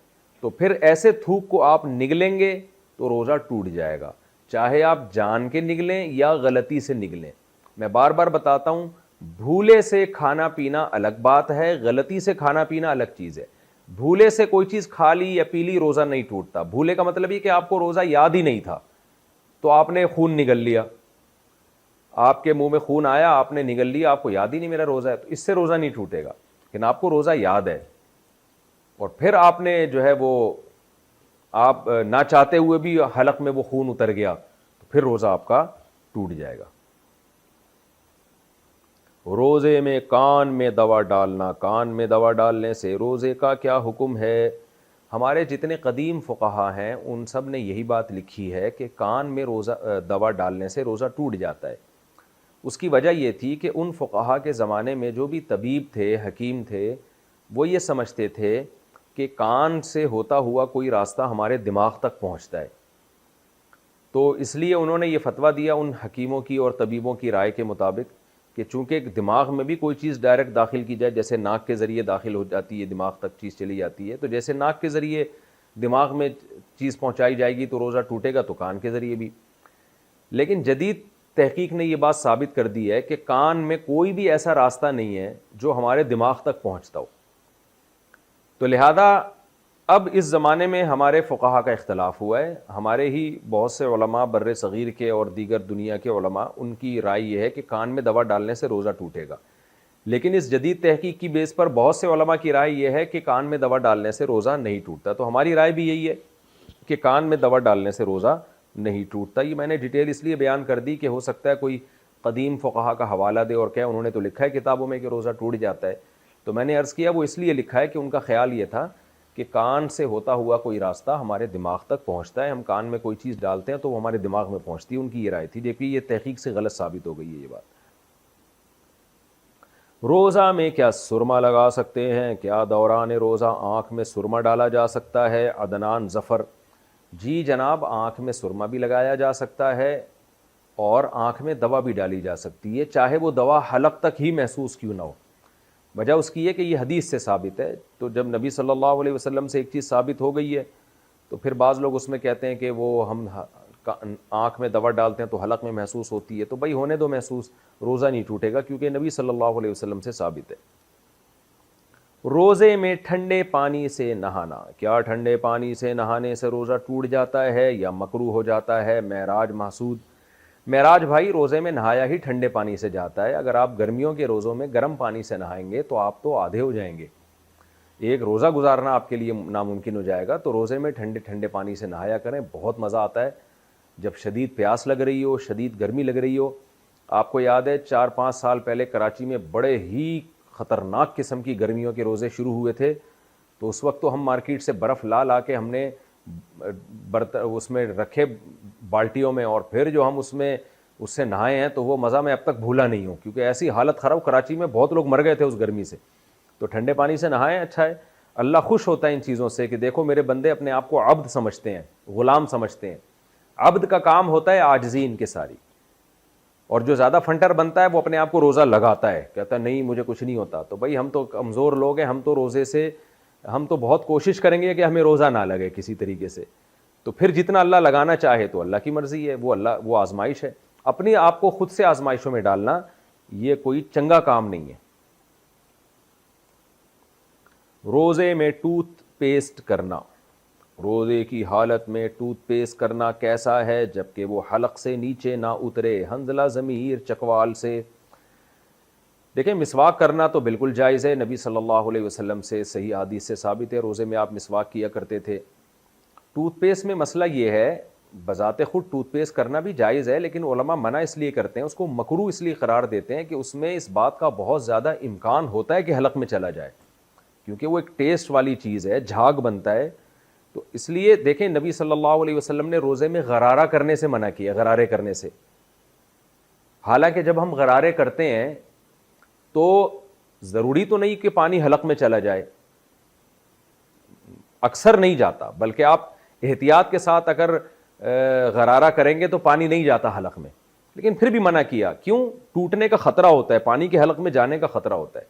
A: تو پھر ایسے تھوک کو آپ نگلیں گے تو روزہ ٹوٹ جائے گا, چاہے آپ جان کے نگلیں یا غلطی سے نگلیں. میں بار بار بتاتا ہوں, بھولے سے کھانا پینا الگ بات ہے, غلطی سے کھانا پینا الگ چیز ہے. بھولے سے کوئی چیز کھا لی یا پی لی روزہ نہیں ٹوٹتا. بھولے کا مطلب یہ کہ آپ کو روزہ یاد ہی نہیں تھا, تو آپ نے خون نگل لیا, آپ کے منہ میں خون آیا, آپ نے نگل لیا, آپ کو یاد ہی نہیں میرا روزہ ہے, تو اس سے روزہ نہیں ٹوٹے گا. لیکن آپ کو روزہ یاد ہے اور پھر آپ نے جو ہے وہ آپ نہ چاہتے ہوئے بھی حلق میں وہ خون اتر گیا, تو پھر روزہ آپ کا ٹوٹ جائے گا. روزے میں کان میں دوا ڈالنا, کان میں دوا ڈالنے سے روزے کا کیا حکم ہے؟ ہمارے جتنے قدیم فقہا ہیں ان سب نے یہی بات لکھی ہے کہ کان میں روزہ دوا ڈالنے سے روزہ ٹوٹ جاتا ہے. اس کی وجہ یہ تھی کہ ان فقہا کے زمانے میں جو بھی طبیب تھے, حکیم تھے, وہ یہ سمجھتے تھے کہ کان سے ہوتا ہوا کوئی راستہ ہمارے دماغ تک پہنچتا ہے, تو اس لیے انہوں نے یہ فتویٰ دیا ان حکیموں کی اور طبیبوں کی رائے کے مطابق کہ چونکہ دماغ میں بھی کوئی چیز ڈائریکٹ داخل کی جائے, جیسے ناک کے ذریعے داخل ہو جاتی ہے, دماغ تک چیز چلی جاتی ہے, تو جیسے ناک کے ذریعے دماغ میں چیز پہنچائی جائے گی تو روزہ ٹوٹے گا, تو کان کے ذریعے بھی. لیکن جدید تحقیق نے یہ بات ثابت کر دی ہے کہ کان میں کوئی بھی ایسا راستہ نہیں ہے جو ہمارے دماغ تک پہنچتا ہو. تو لہذا اب اس زمانے میں ہمارے فقہا کا اختلاف ہوا ہے. ہمارے ہی بہت سے علماء بر صغیر کے اور دیگر دنیا کے علماء, ان کی رائے یہ ہے کہ کان میں دوا ڈالنے سے روزہ ٹوٹے گا. لیکن اس جدید تحقیق کی بیس پر بہت سے علماء کی رائے یہ ہے کہ کان میں دوا ڈالنے سے روزہ نہیں ٹوٹتا. تو ہماری رائے بھی یہی ہے کہ کان میں دوا ڈالنے سے روزہ نہیں ٹوٹتا. یہ میں نے ڈیٹیل اس لیے بیان کر دی کہ ہو سکتا ہے کوئی قدیم فقہا کا حوالہ دے اور کیا انہوں نے تو لکھا ہے کتابوں میں کہ روزہ ٹوٹ جاتا ہے. تو میں نے عرض کیا وہ اس لیے لکھا ہے کہ ان کا خیال یہ تھا کہ کان سے ہوتا ہوا کوئی راستہ ہمارے دماغ تک پہنچتا ہے, ہم کان میں کوئی چیز ڈالتے ہیں تو وہ ہمارے دماغ میں پہنچتی ہے. ان کی یہ رائے تھی, جبکہ یہ تحقیق سے غلط ثابت ہو گئی ہے یہ بات. روزہ میں کیا سرما لگا سکتے ہیں؟ کیا دوران روزہ آنکھ میں سرما ڈالا جا سکتا ہے؟ عدنان ظفر: جی جناب, آنکھ میں سرما بھی لگایا جا سکتا ہے اور آنکھ میں دوا بھی ڈالی جا سکتی ہے, چاہے وہ دوا حلق تک ہی محسوس کیوں نہ ہو. وجہ اس کی ہے کہ یہ حدیث سے ثابت ہے. تو جب نبی صلی اللہ علیہ وسلم سے ایک چیز ثابت ہو گئی ہے تو پھر بعض لوگ اس میں کہتے ہیں کہ وہ ہم آنکھ میں دوا ڈالتے ہیں تو حلق میں محسوس ہوتی ہے, تو بھائی ہونے دو محسوس, روزہ نہیں ٹوٹے گا کیونکہ نبی صلی اللہ علیہ وسلم سے ثابت ہے. روزے میں ٹھنڈے پانی سے نہانا, کیا ٹھنڈے پانی سے نہانے سے روزہ ٹوٹ جاتا ہے یا مکروہ ہو جاتا ہے؟ معراج محسود: معراج بھائی, روزے میں نہایا ہی ٹھنڈے پانی سے جاتا ہے. اگر آپ گرمیوں کے روزوں میں گرم پانی سے نہائیں گے تو آپ تو آدھے ہو جائیں گے, ایک روزہ گزارنا آپ کے لیے ناممکن ہو جائے گا. تو روزے میں ٹھنڈے ٹھنڈے پانی سے نہایا کریں, بہت مزہ آتا ہے. جب شدید پیاس لگ رہی ہو, شدید گرمی لگ رہی ہو, آپ کو یاد ہے 4-5 سال پہلے کراچی میں بڑے ہی خطرناک قسم کی گرمیوں کے روزے شروع ہوئے تھے، تو اس وقت تو ہم مارکیٹ سے برف لا کے ہم نے اس میں رکھے بالٹیوں میں، اور پھر جو ہم اس سے نہائے ہیں تو وہ مزہ میں اب تک بھولا نہیں ہوں، کیونکہ ایسی حالت خراب، کراچی میں بہت لوگ مر گئے تھے اس گرمی سے. تو ٹھنڈے پانی سے نہائیں، اچھا ہے. اللہ خوش ہوتا ہے ان چیزوں سے کہ دیکھو میرے بندے اپنے آپ کو عبد سمجھتے ہیں، غلام سمجھتے ہیں. عبد کا کام ہوتا ہے عاجزی ان کے ساری، اور جو زیادہ فنٹر بنتا ہے وہ اپنے آپ کو روزہ لگاتا ہے، کہتا ہے نہیں مجھے کچھ نہیں ہوتا. تو بھائی ہم تو کمزور لوگ ہیں، ہم تو روزے سے ہم تو بہت کوشش کریں گے کہ ہمیں روزہ نہ لگے کسی طریقے سے. تو پھر جتنا اللہ لگانا چاہے تو اللہ کی مرضی ہے، وہ آزمائش ہے. اپنے آپ کو خود سے آزمائشوں میں ڈالنا یہ کوئی چنگا کام نہیں ہے. روزے میں ٹوتھ پیسٹ کرنا، روزے کی حالت میں ٹوتھ پیسٹ کرنا کیسا ہے جبکہ وہ حلق سے نیچے نہ اترے؟ حنظلہ ضمیر چکوال سے. دیکھیں مسواک کرنا تو بالکل جائز ہے، نبی صلی اللہ علیہ وسلم سے صحیح حدیث سے ثابت ہے روزے میں آپ مسواک کیا کرتے تھے. ٹوتھ پیسٹ میں مسئلہ یہ ہے، بذات خود ٹوتھ پیسٹ کرنا بھی جائز ہے، لیکن علماء منع اس لیے کرتے ہیں، اس کو مکروہ اس لیے قرار دیتے ہیں کہ اس میں اس بات کا بہت زیادہ امکان ہوتا ہے کہ حلق میں چلا جائے، کیونکہ وہ ایک ٹیسٹ والی چیز ہے، جھاگ بنتا ہے. تو اس لیے دیکھیں نبی صلی اللہ علیہ وسلم نے روزے میں غرارہ کرنے سے منع کیا، غرارے کرنے سے. حالانکہ جب ہم غرارے کرتے ہیں تو ضروری تو نہیں کہ پانی حلق میں چلا جائے، اکثر نہیں جاتا، بلکہ آپ احتیاط کے ساتھ اگر غرارہ کریں گے تو پانی نہیں جاتا حلق میں، لیکن پھر بھی منع کیا. کیوں؟ ٹوٹنے کا خطرہ ہوتا ہے، پانی کے حلق میں جانے کا خطرہ ہوتا ہے.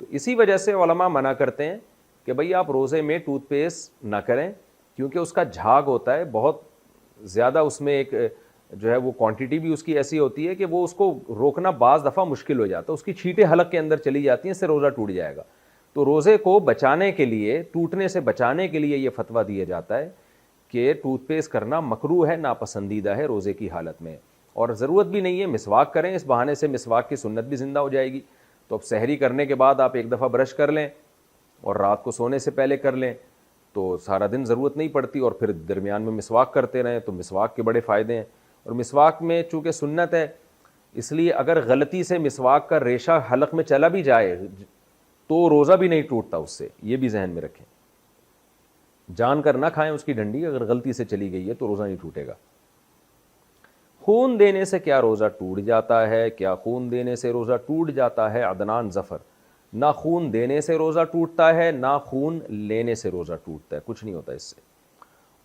A: تو اسی وجہ سے علماء منع کرتے ہیں کہ بھئی آپ روزے میں ٹوتھ پیسٹ نہ کریں، کیونکہ اس کا جھاگ ہوتا ہے بہت زیادہ، اس میں ایک جو ہے وہ کوانٹٹی بھی اس کی ایسی ہوتی ہے کہ وہ اس کو روکنا بعض دفعہ مشکل ہو جاتا ہے، اس کی چھینٹیں حلق کے اندر چلی جاتی ہیں، اس سے روزہ ٹوٹ جائے گا. تو روزے کو بچانے کے لیے، ٹوٹنے سے بچانے کے لیے یہ فتویٰ دیا جاتا ہے کہ ٹوتھ پیسٹ کرنا مکروہ ہے، ناپسندیدہ ہے روزے کی حالت میں. اور ضرورت بھی نہیں ہے، مسواک کریں، اس بہانے سے مسواک کی سنت بھی زندہ ہو جائے گی. تو اب سحری کرنے کے بعد آپ ایک دفعہ برش کر لیں اور رات کو سونے سے پہلے کر لیں تو سارا دن ضرورت نہیں پڑتی، اور پھر درمیان میں مسواک کرتے رہیں تو مسواک کے بڑے فائدے ہیں. اور مسواک میں چونکہ سنت ہے اس لیے اگر غلطی سے مسواک کا ریشہ حلق میں چلا بھی جائے تو روزہ بھی نہیں ٹوٹتا اس سے، یہ بھی ذہن میں رکھیں. جان کر نہ کھائیں اس کی ڈنڈی، اگر غلطی سے چلی گئی ہے تو روزہ نہیں ٹوٹے گا. خون دینے سے کیا روزہ ٹوٹ جاتا ہے؟ کیا خون دینے سے روزہ ٹوٹ جاتا ہے؟ عدنان ظفر: نہ خون دینے سے روزہ ٹوٹتا ہے نہ خون لینے سے روزہ ٹوٹتا ہے، کچھ نہیں ہوتا اس سے.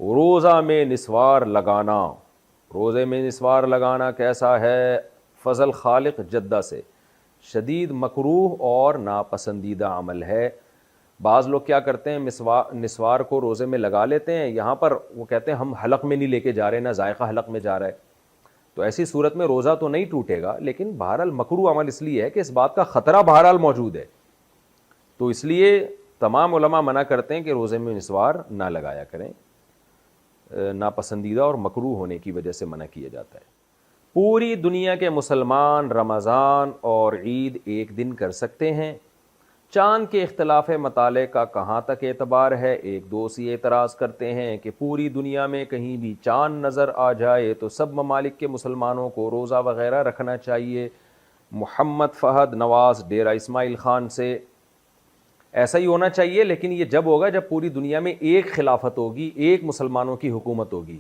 A: روزہ میں نسوار لگانا، روزے میں نسوار لگانا کیسا ہے؟ فضل خالق جدہ سے: شدید مکروہ اور ناپسندیدہ عمل ہے. بعض لوگ کیا کرتے ہیں، نسوار کو روزے میں لگا لیتے ہیں، یہاں پر وہ کہتے ہیں ہم حلق میں نہیں لے کے جا رہے، نہ ذائقہ حلق میں جا رہا ہے. تو ایسی صورت میں روزہ تو نہیں ٹوٹے گا، لیکن بہرحال مکروہ عمل اس لیے ہے کہ اس بات کا خطرہ بہرحال موجود ہے. تو اس لیے تمام علماء منع کرتے ہیں کہ روزے میں نسوار نہ لگایا کریں، ناپسندیدہ اور مکروہ ہونے کی وجہ سے منع کیا جاتا ہے. پوری دنیا کے مسلمان رمضان اور عید ایک دن کر سکتے ہیں. چاند کے اختلاف مطالعے کا کہاں تک اعتبار ہے؟ ایک دوست یہ اعتراض کرتے ہیں کہ پوری دنیا میں کہیں بھی چاند نظر آ جائے تو سب ممالک کے مسلمانوں کو روزہ وغیرہ رکھنا چاہیے. محمد فہد نواز ڈیرہ اسماعیل خان سے: ایسا ہی ہونا چاہیے، لیکن یہ جب ہوگا جب پوری دنیا میں ایک خلافت ہوگی، ایک مسلمانوں کی حکومت ہوگی.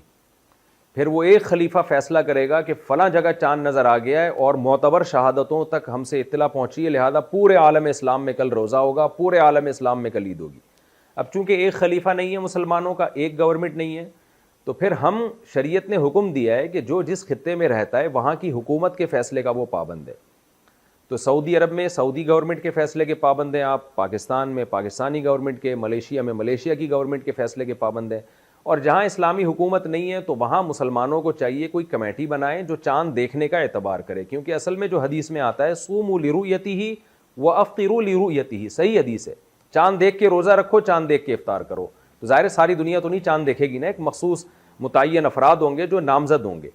A: پھر وہ ایک خلیفہ فیصلہ کرے گا کہ فلاں جگہ چاند نظر آ گیا ہے اور معتبر شہادتوں تک ہم سے اطلاع پہنچی ہے، لہذا پورے عالم اسلام میں کل روزہ ہوگا، پورے عالم اسلام میں کل عید ہوگی. اب چونکہ ایک خلیفہ نہیں ہے مسلمانوں کا، ایک گورنمنٹ نہیں ہے، تو پھر ہم شریعت نے حکم دیا ہے کہ جو جس خطے میں رہتا ہے وہاں کی حکومت کے فیصلے کا وہ پابند ہے. تو سعودی عرب میں سعودی گورنمنٹ کے فیصلے کے پابند ہیں آپ، پاکستان میں پاکستانی گورنمنٹ کے، ملیشیا میں ملیشیا کی گورنمنٹ کے فیصلے کے پابند ہیں. اور جہاں اسلامی حکومت نہیں ہے تو وہاں مسلمانوں کو چاہیے کوئی کمیٹی بنائیں جو چاند دیکھنے کا اعتبار کرے، کیونکہ اصل میں جو حدیث میں آتا ہے صوموا لرؤیتہ وافطروا لرؤیتہ، صحیح حدیث ہے، چاند دیکھ کے روزہ رکھو، چاند دیکھ کے افطار کرو. تو ظاہر ہے ساری دنیا تو نہیں چاند دیکھے گی نا، ایک مخصوص متعین افراد ہوں گے جو نامزد ہوں گے.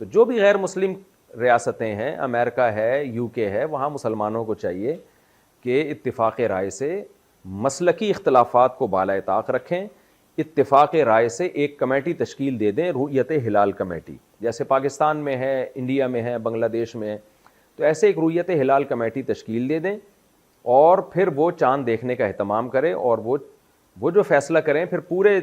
A: تو جو بھی غیر مسلم ریاستیں ہیں، امریکہ ہے، یو کے ہے، وہاں مسلمانوں کو چاہیے کہ اتفاق رائے سے مسلکی اختلافات کو بالائے طاق رکھیں، اتفاق رائے سے ایک کمیٹی تشکیل دے دیں، رؤیت ہلال کمیٹی، جیسے پاکستان میں ہے، انڈیا میں ہے، بنگلہ دیش میں ہے. تو ایسے ایک رویت ہلال کمیٹی تشکیل دے دیں اور پھر وہ چاند دیکھنے کا اہتمام کرے اور وہ جو فیصلہ کریں پھر پورے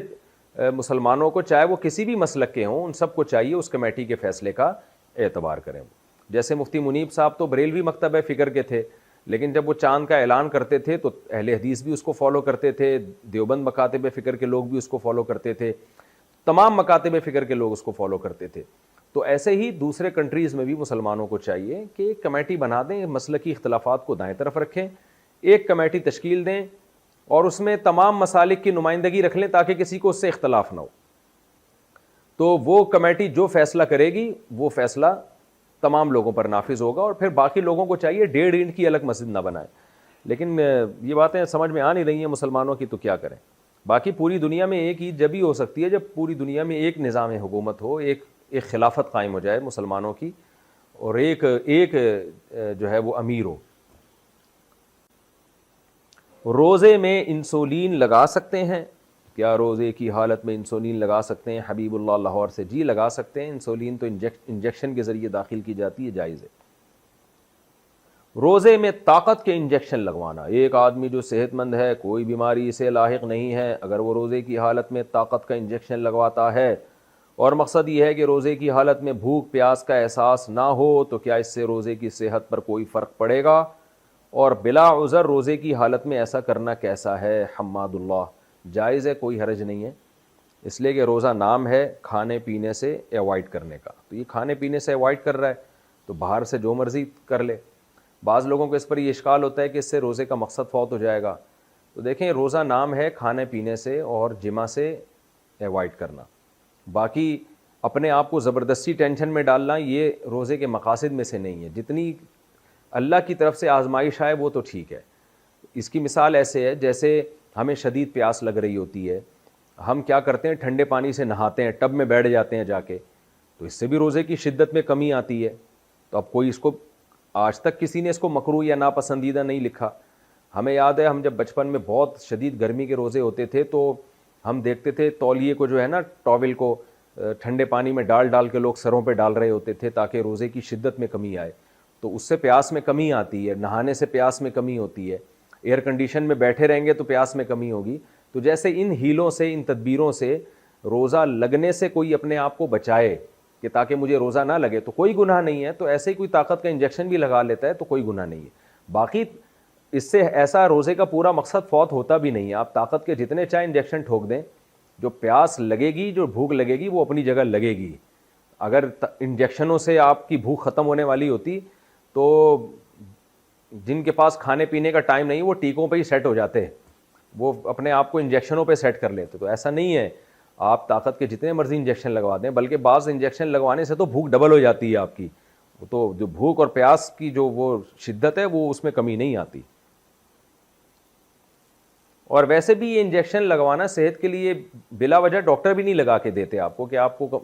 A: مسلمانوں کو, چاہے وہ کسی بھی مسلک کے ہوں, ان سب کو چاہیے اس کمیٹی کے فیصلے کا اعتبار کریں. جیسے مفتی منیب صاحب تو بریلوی مکتب فکر کے تھے, لیکن جب وہ چاند کا اعلان کرتے تھے تو اہل حدیث بھی اس کو فالو کرتے تھے, دیوبند مکاتب فکر کے لوگ بھی اس کو فالو کرتے تھے, تمام مکاتب فکر کے لوگ اس کو فالو کرتے تھے. تو ایسے ہی دوسرے کنٹریز میں بھی مسلمانوں کو چاہیے کہ ایک کمیٹی بنا دیں, مسلکی اختلافات کو دائیں طرف رکھیں, ایک کمیٹی تشکیل دیں اور اس میں تمام مسالک کی نمائندگی رکھ لیں تاکہ کسی کو اس سے اختلاف نہ ہو. تو وہ کمیٹی جو فیصلہ کرے گی وہ فیصلہ تمام لوگوں پر نافذ ہوگا, اور پھر باقی لوگوں کو چاہیے 1.5 اینٹ کی الگ مسجد نہ بنائیں. لیکن یہ باتیں سمجھ میں آ نہیں رہی ہیں مسلمانوں کی, تو کیا کریں. باقی پوری دنیا میں ایک عید جب ہی ہو سکتی ہے جب پوری دنیا میں ایک نظام حکومت ہو, ایک خلافت قائم ہو جائے مسلمانوں کی, اور ایک جو ہے وہ امیر ہو. روزے میں انسولین لگا سکتے ہیں کیا؟ روزے کی حالت میں انسولین لگا سکتے ہیں؟ حبیب اللہ لاہور سے, جی لگا سکتے ہیں. انسولین تو انجیکشن کے ذریعے داخل کی جاتی ہے, جائز ہے. روزے میں طاقت کے انجیکشن لگوانا, ایک آدمی جو صحت مند ہے, کوئی بیماری اسے لاحق نہیں ہے, اگر وہ روزے کی حالت میں طاقت کا انجیکشن لگواتا ہے اور مقصد یہ ہے کہ روزے کی حالت میں بھوک پیاس کا احساس نہ ہو, تو کیا اس سے روزے کی صحت پر کوئی فرق پڑے گا؟ اور بلا عذر روزے کی حالت میں ایسا کرنا کیسا ہے؟ حماد اللہ, جائز ہے, کوئی حرج نہیں ہے, اس لیے کہ روزہ نام ہے کھانے پینے سے ایوائڈ کرنے کا, تو یہ کھانے پینے سے ایوائڈ کر رہا ہے تو باہر سے جو مرضی کر لے. بعض لوگوں کو اس پر یہ اشکال ہوتا ہے کہ اس سے روزے کا مقصد فوت ہو جائے گا. تو دیکھیں, روزہ نام ہے کھانے پینے سے اور جمع سے ایوائڈ کرنا, باقی اپنے آپ کو زبردستی ٹینشن میں ڈالنا یہ روزے کے مقاصد میں سے نہیں ہے. جتنی اللہ کی طرف سے آزمائش آئے وہ تو ٹھیک ہے. اس کی مثال ایسے ہے جیسے ہمیں شدید پیاس لگ رہی ہوتی ہے, ہم کیا کرتے ہیں, ٹھنڈے پانی سے نہاتے ہیں, ٹب میں بیٹھ جاتے ہیں جا کے, تو اس سے بھی روزے کی شدت میں کمی آتی ہے. تو اب کوئی اس کو, آج تک کسی نے اس کو مکروہ یا ناپسندیدہ نہیں لکھا. ہمیں یاد ہے ہم جب بچپن میں بہت شدید گرمی کے روزے ہوتے تھے تو ہم دیکھتے تھے تولیے کو جو ہے نا, ٹاول کو ٹھنڈے پانی میں ڈال کے لوگ سروں پہ ڈال رہے ہوتے تھے تاکہ روزے کی شدت میں کمی آئے. تو اس سے پیاس میں کمی آتی ہے, نہانے سے پیاس میں کمی ہوتی ہے, ایئر کنڈیشن میں بیٹھے رہیں گے تو پیاس میں کمی ہوگی. تو جیسے ان ہیلوں سے, ان تدبیروں سے روزہ لگنے سے کوئی اپنے آپ کو بچائے کہ تاکہ مجھے روزہ نہ لگے, تو کوئی گناہ نہیں ہے. تو ایسے ہی کوئی طاقت کا انجیکشن بھی لگا لیتا ہے تو کوئی گناہ نہیں ہے. باقی اس سے ایسا روزے کا پورا مقصد فوت ہوتا بھی نہیں ہے. آپ طاقت کے جتنے چاہے انجیکشن ٹھوک دیں, جو پیاس لگے گی, جو بھوک لگے گی وہ اپنی جگہ لگے گی. اگر انجیکشنوں سے آپ کی بھوک ختم ہونے والی ہوتی تو جن کے پاس کھانے پینے کا ٹائم نہیں وہ ٹیکوں پہ ہی سیٹ ہو جاتے, وہ اپنے آپ کو انجیکشنوں پہ سیٹ کر لیتے. تو ایسا نہیں ہے, آپ طاقت کے جتنے مرضی انجیکشن لگوا دیں, بلکہ بعض انجیکشن لگوانے سے تو بھوک ڈبل ہو جاتی ہے آپ کی. تو جو بھوک اور پیاس کی جو وہ شدت ہے وہ اس میں کمی نہیں آتی. اور ویسے بھی یہ انجیکشن لگوانا صحت کے لیے بلا وجہ ڈاکٹر بھی نہیں لگا کے دیتے آپ کو کہ آپ کو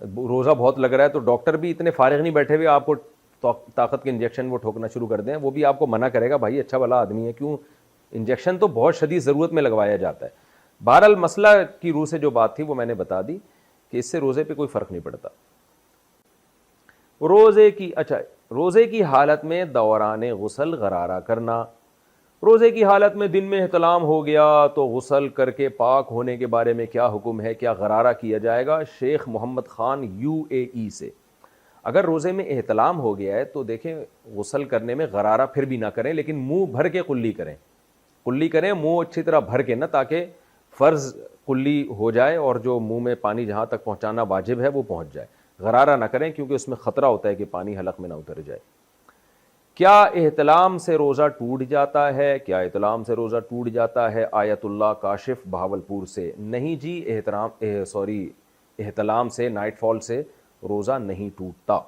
A: روزہ بہت لگ رہا ہے, تو ڈاکٹر بھی اتنے فارغ نہیں بیٹھے ہوئے آپ کو طاقت کے انجیکشن وہ ٹھوکنا شروع کر دیں. وہ بھی آپ کو منع کرے گا, بھائی اچھا بھلا آدمی ہے, کیوں انجیکشن تو بہت شدید ضرورت میں لگوایا جاتا ہے. بہرحال مسئلہ کی روح سے جو بات تھی وہ میں نے بتا دی کہ اس سے روزے پہ کوئی فرق نہیں پڑتا. روزے کی حالت میں دوران غسل غرارہ کرنا. روزے کی حالت میں دن میں احتلام ہو گیا تو غسل کر کے پاک ہونے کے بارے میں کیا حکم ہے, کیا غرارہ کیا جائے گا؟ شیخ محمد خان UAE سے. اگر روزے میں احتلام ہو گیا ہے تو دیکھیں غسل کرنے میں غرارہ پھر بھی نہ کریں, لیکن منہ بھر کے قلی کریں, منہ اچھی طرح بھر کے, نہ تاکہ فرض قلی ہو جائے اور جو منہ میں پانی جہاں تک پہنچانا واجب ہے وہ پہنچ جائے. غرارہ نہ کریں کیونکہ اس میں خطرہ ہوتا ہے کہ پانی حلق میں نہ اتر جائے. کیا احتلام سے روزہ ٹوٹ جاتا ہے؟ آیت اللہ کاشف بہاولپور سے. نہیں جی, احتلام سے, نائٹ فال سے روزہ نہیں ٹوٹتا.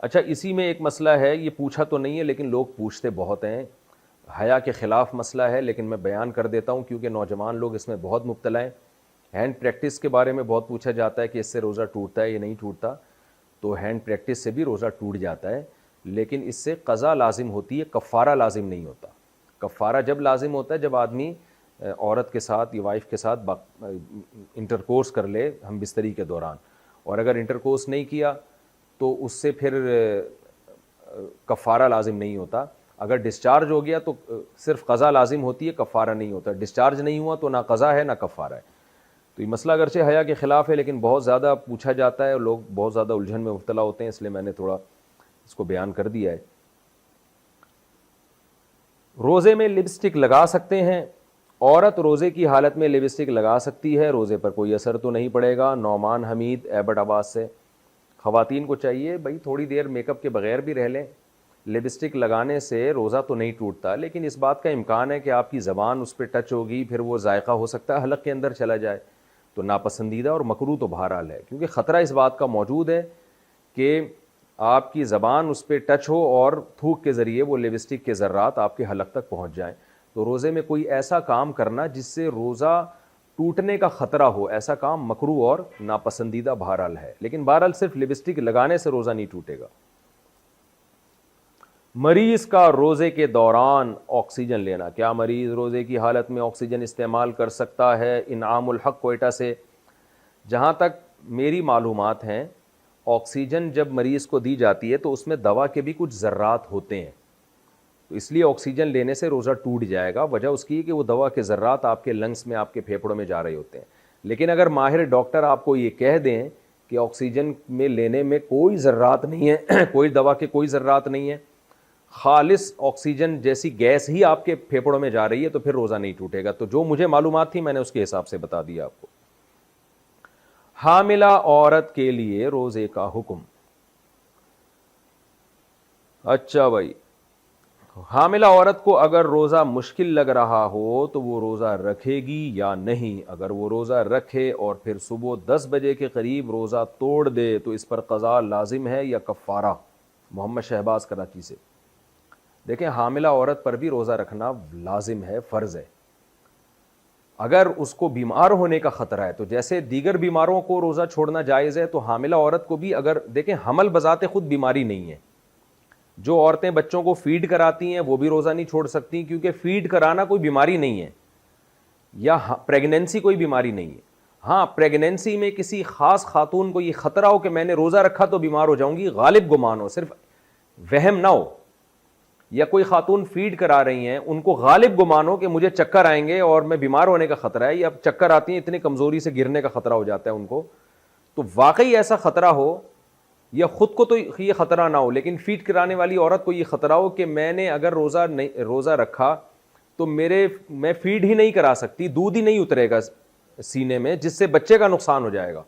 A: اچھا, اسی میں ایک مسئلہ ہے, یہ پوچھا تو نہیں ہے لیکن لوگ پوچھتے بہت ہیں, حیا کے خلاف مسئلہ ہے لیکن میں بیان کر دیتا ہوں کیونکہ نوجوان لوگ اس میں بہت مبتلا ہیں. ہینڈ پریکٹس کے بارے میں بہت پوچھا جاتا ہے کہ اس سے روزہ ٹوٹتا ہے یا نہیں ٹوٹتا. تو ہینڈ پریکٹس سے بھی روزہ ٹوٹ جاتا ہے, لیکن اس سے قضا لازم ہوتی ہے, کفارہ لازم نہیں ہوتا. کفارہ جب لازم ہوتا ہے جب آدمی عورت کے ساتھ یا وائف کے ساتھ انٹرکورس کر لے ہم بستری کے دوران, اور اگر انٹرکورس نہیں کیا تو اس سے پھر کفارہ لازم نہیں ہوتا. اگر ڈسچارج ہو گیا تو صرف قضا لازم ہوتی ہے, کفارہ نہیں ہوتا. ڈسچارج نہیں ہوا تو نہ قضا ہے نہ کفارہ ہے. تو یہ مسئلہ اگرچہ حیا کے خلاف ہے لیکن بہت زیادہ پوچھا جاتا ہے اور لوگ بہت زیادہ الجھن میں مبتلا ہوتے ہیں, اس لیے میں نے تھوڑا اس کو بیان کر دیا ہے. روزے میں لپسٹک لگا سکتے ہیں؟ عورت روزے کی حالت میں لپسٹک لگا سکتی ہے, روزے پر کوئی اثر تو نہیں پڑے گا. نعمان حمید ایبٹ آباد سے. خواتین کو چاہیے بھائی تھوڑی دیر میک اپ کے بغیر بھی رہ لیں. لپسٹک لگانے سے روزہ تو نہیں ٹوٹتا, لیکن اس بات کا امکان ہے کہ آپ کی زبان اس پہ ٹچ ہوگی, پھر وہ ذائقہ ہو سکتا ہے حلق کے اندر چلا جائے, تو ناپسندیدہ اور مکروہ تو بہرحال ہے, کیونکہ خطرہ اس بات کا موجود ہے کہ آپ کی زبان اس پہ ٹچ ہو اور تھوک کے ذریعے وہ لپسٹک کے ذرات آپ کے حلق تک پہنچ جائیں. تو روزے میں کوئی ایسا کام کرنا جس سے روزہ ٹوٹنے کا خطرہ ہو, ایسا کام مکروہ اور ناپسندیدہ بہرحال ہے. لیکن بہرحال صرف لپسٹک لگانے سے روزہ نہیں ٹوٹے گا. مریض کا روزے کے دوران آکسیجن لینا, کیا مریض روزے کی حالت میں آکسیجن استعمال کر سکتا ہے؟ انعام الحق کوئٹہ سے. جہاں تک میری معلومات ہیں آکسیجن جب مریض کو دی جاتی ہے تو اس میں دوا کے بھی کچھ ذرات ہوتے ہیں, تو اس لیے آکسیجن لینے سے روزہ ٹوٹ جائے گا. وجہ اس کی کہ وہ دوا کے ذرات آپ کے لنگس میں, آپ کے پھیپھڑوں میں جا رہے ہوتے ہیں. لیکن اگر ماہر ڈاکٹر آپ کو یہ کہہ دیں کہ آکسیجن میں لینے میں کوئی ذرات نہیں ہے, کوئی دوا کے کوئی ذرات نہیں ہے, خالص آکسیجن جیسی گیس ہی آپ کے پھیپھڑوں میں جا رہی ہے, تو پھر روزہ نہیں ٹوٹے گا. تو جو مجھے معلومات تھی میں نے اس کے حساب سے بتا دیا آپ کو. حاملہ عورت کے لیے روزے کا حکم. اچھا بھائی, حاملہ عورت کو اگر روزہ مشکل لگ رہا ہو تو وہ روزہ رکھے گی یا نہیں؟ اگر وہ روزہ رکھے اور پھر صبح 10 بجے کے قریب روزہ توڑ دے تو اس پر قضا لازم ہے یا کفارہ؟ محمد شہباز کراچی سے. دیکھیں حاملہ عورت پر بھی روزہ رکھنا لازم ہے, فرض ہے. اگر اس کو بیمار ہونے کا خطرہ ہے تو جیسے دیگر بیماروں کو روزہ چھوڑنا جائز ہے, تو حاملہ عورت کو بھی, اگر دیکھیں حمل بذات خود بیماری نہیں ہے. جو عورتیں بچوں کو فیڈ کراتی ہیں وہ بھی روزہ نہیں چھوڑ سکتی, کیونکہ فیڈ کرانا کوئی بیماری نہیں ہے, یا پریگنینسی کوئی بیماری نہیں ہے. ہاں پریگنینسی میں کسی خاص خاتون کو یہ خطرہ ہو کہ میں نے روزہ رکھا تو بیمار ہو جاؤں گی, غالب گمان ہو, صرف وہم نہ ہو, یا کوئی خاتون فیڈ کرا رہی ہیں ان کو غالب گمان ہو کہ مجھے چکر آئیں گے اور میں بیمار ہونے کا خطرہ ہے, یا چکر آتی ہیں اتنی کمزوری سے گرنے کا خطرہ ہو جاتا ہے ان کو, تو واقعی ایسا خطرہ ہو, یا خود کو تو یہ خطرہ نہ ہو لیکن فیڈ کرانے والی عورت کو یہ خطرہ ہو کہ میں نے اگر روزہ رکھا تو میں فیڈ ہی نہیں کرا سکتی, دودھ ہی نہیں اترے گا سینے میں, جس سے بچے کا نقصان ہو جائے گا,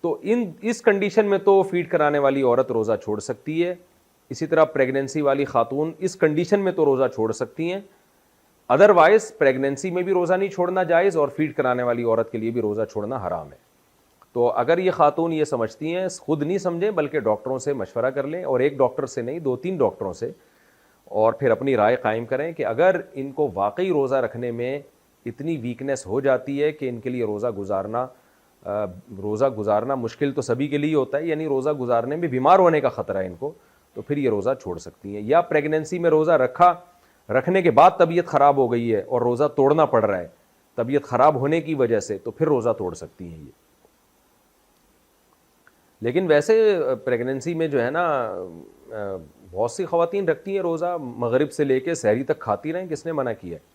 A: تو اس کنڈیشن میں تو فیڈ کرانے والی عورت روزہ چھوڑ سکتی ہے. اسی طرح پریگنینسی والی خاتون اس کنڈیشن میں تو روزہ چھوڑ سکتی ہیں, ادروائز پریگنینسی میں بھی روزہ نہیں چھوڑنا جائز, اور فیڈ کرانے والی عورت کے لیے بھی روزہ چھوڑنا حرام ہے. تو اگر یہ خاتون یہ سمجھتی ہیں, خود نہیں سمجھیں بلکہ ڈاکٹروں سے مشورہ کر لیں, اور ایک ڈاکٹر سے نہیں 2-3 ڈاکٹروں سے, اور پھر اپنی رائے قائم کریں کہ اگر ان کو واقعی روزہ رکھنے میں اتنی ویکنیس ہو جاتی ہے کہ ان کے لیے روزہ گزارنا مشکل تو سبھی کے لیے ہوتا ہے, یعنی روزہ گزارنے میں بیمار ہونے کا خطرہ ہے ان کو, تو پھر یہ روزہ چھوڑ سکتی ہیں. یا پریگنینسی میں روزہ رکھنے کے بعد طبیعت خراب ہو گئی ہے اور روزہ توڑنا پڑ رہا ہے طبیعت خراب ہونے کی وجہ سے, تو پھر روزہ توڑ سکتی ہیں یہ. لیکن ویسے پریگنینسی میں جو ہے نا بہت سی خواتین رکھتی ہیں روزہ, مغرب سے لے کے سحری تک کھاتی رہیں, کس نے منع کیا ہے؟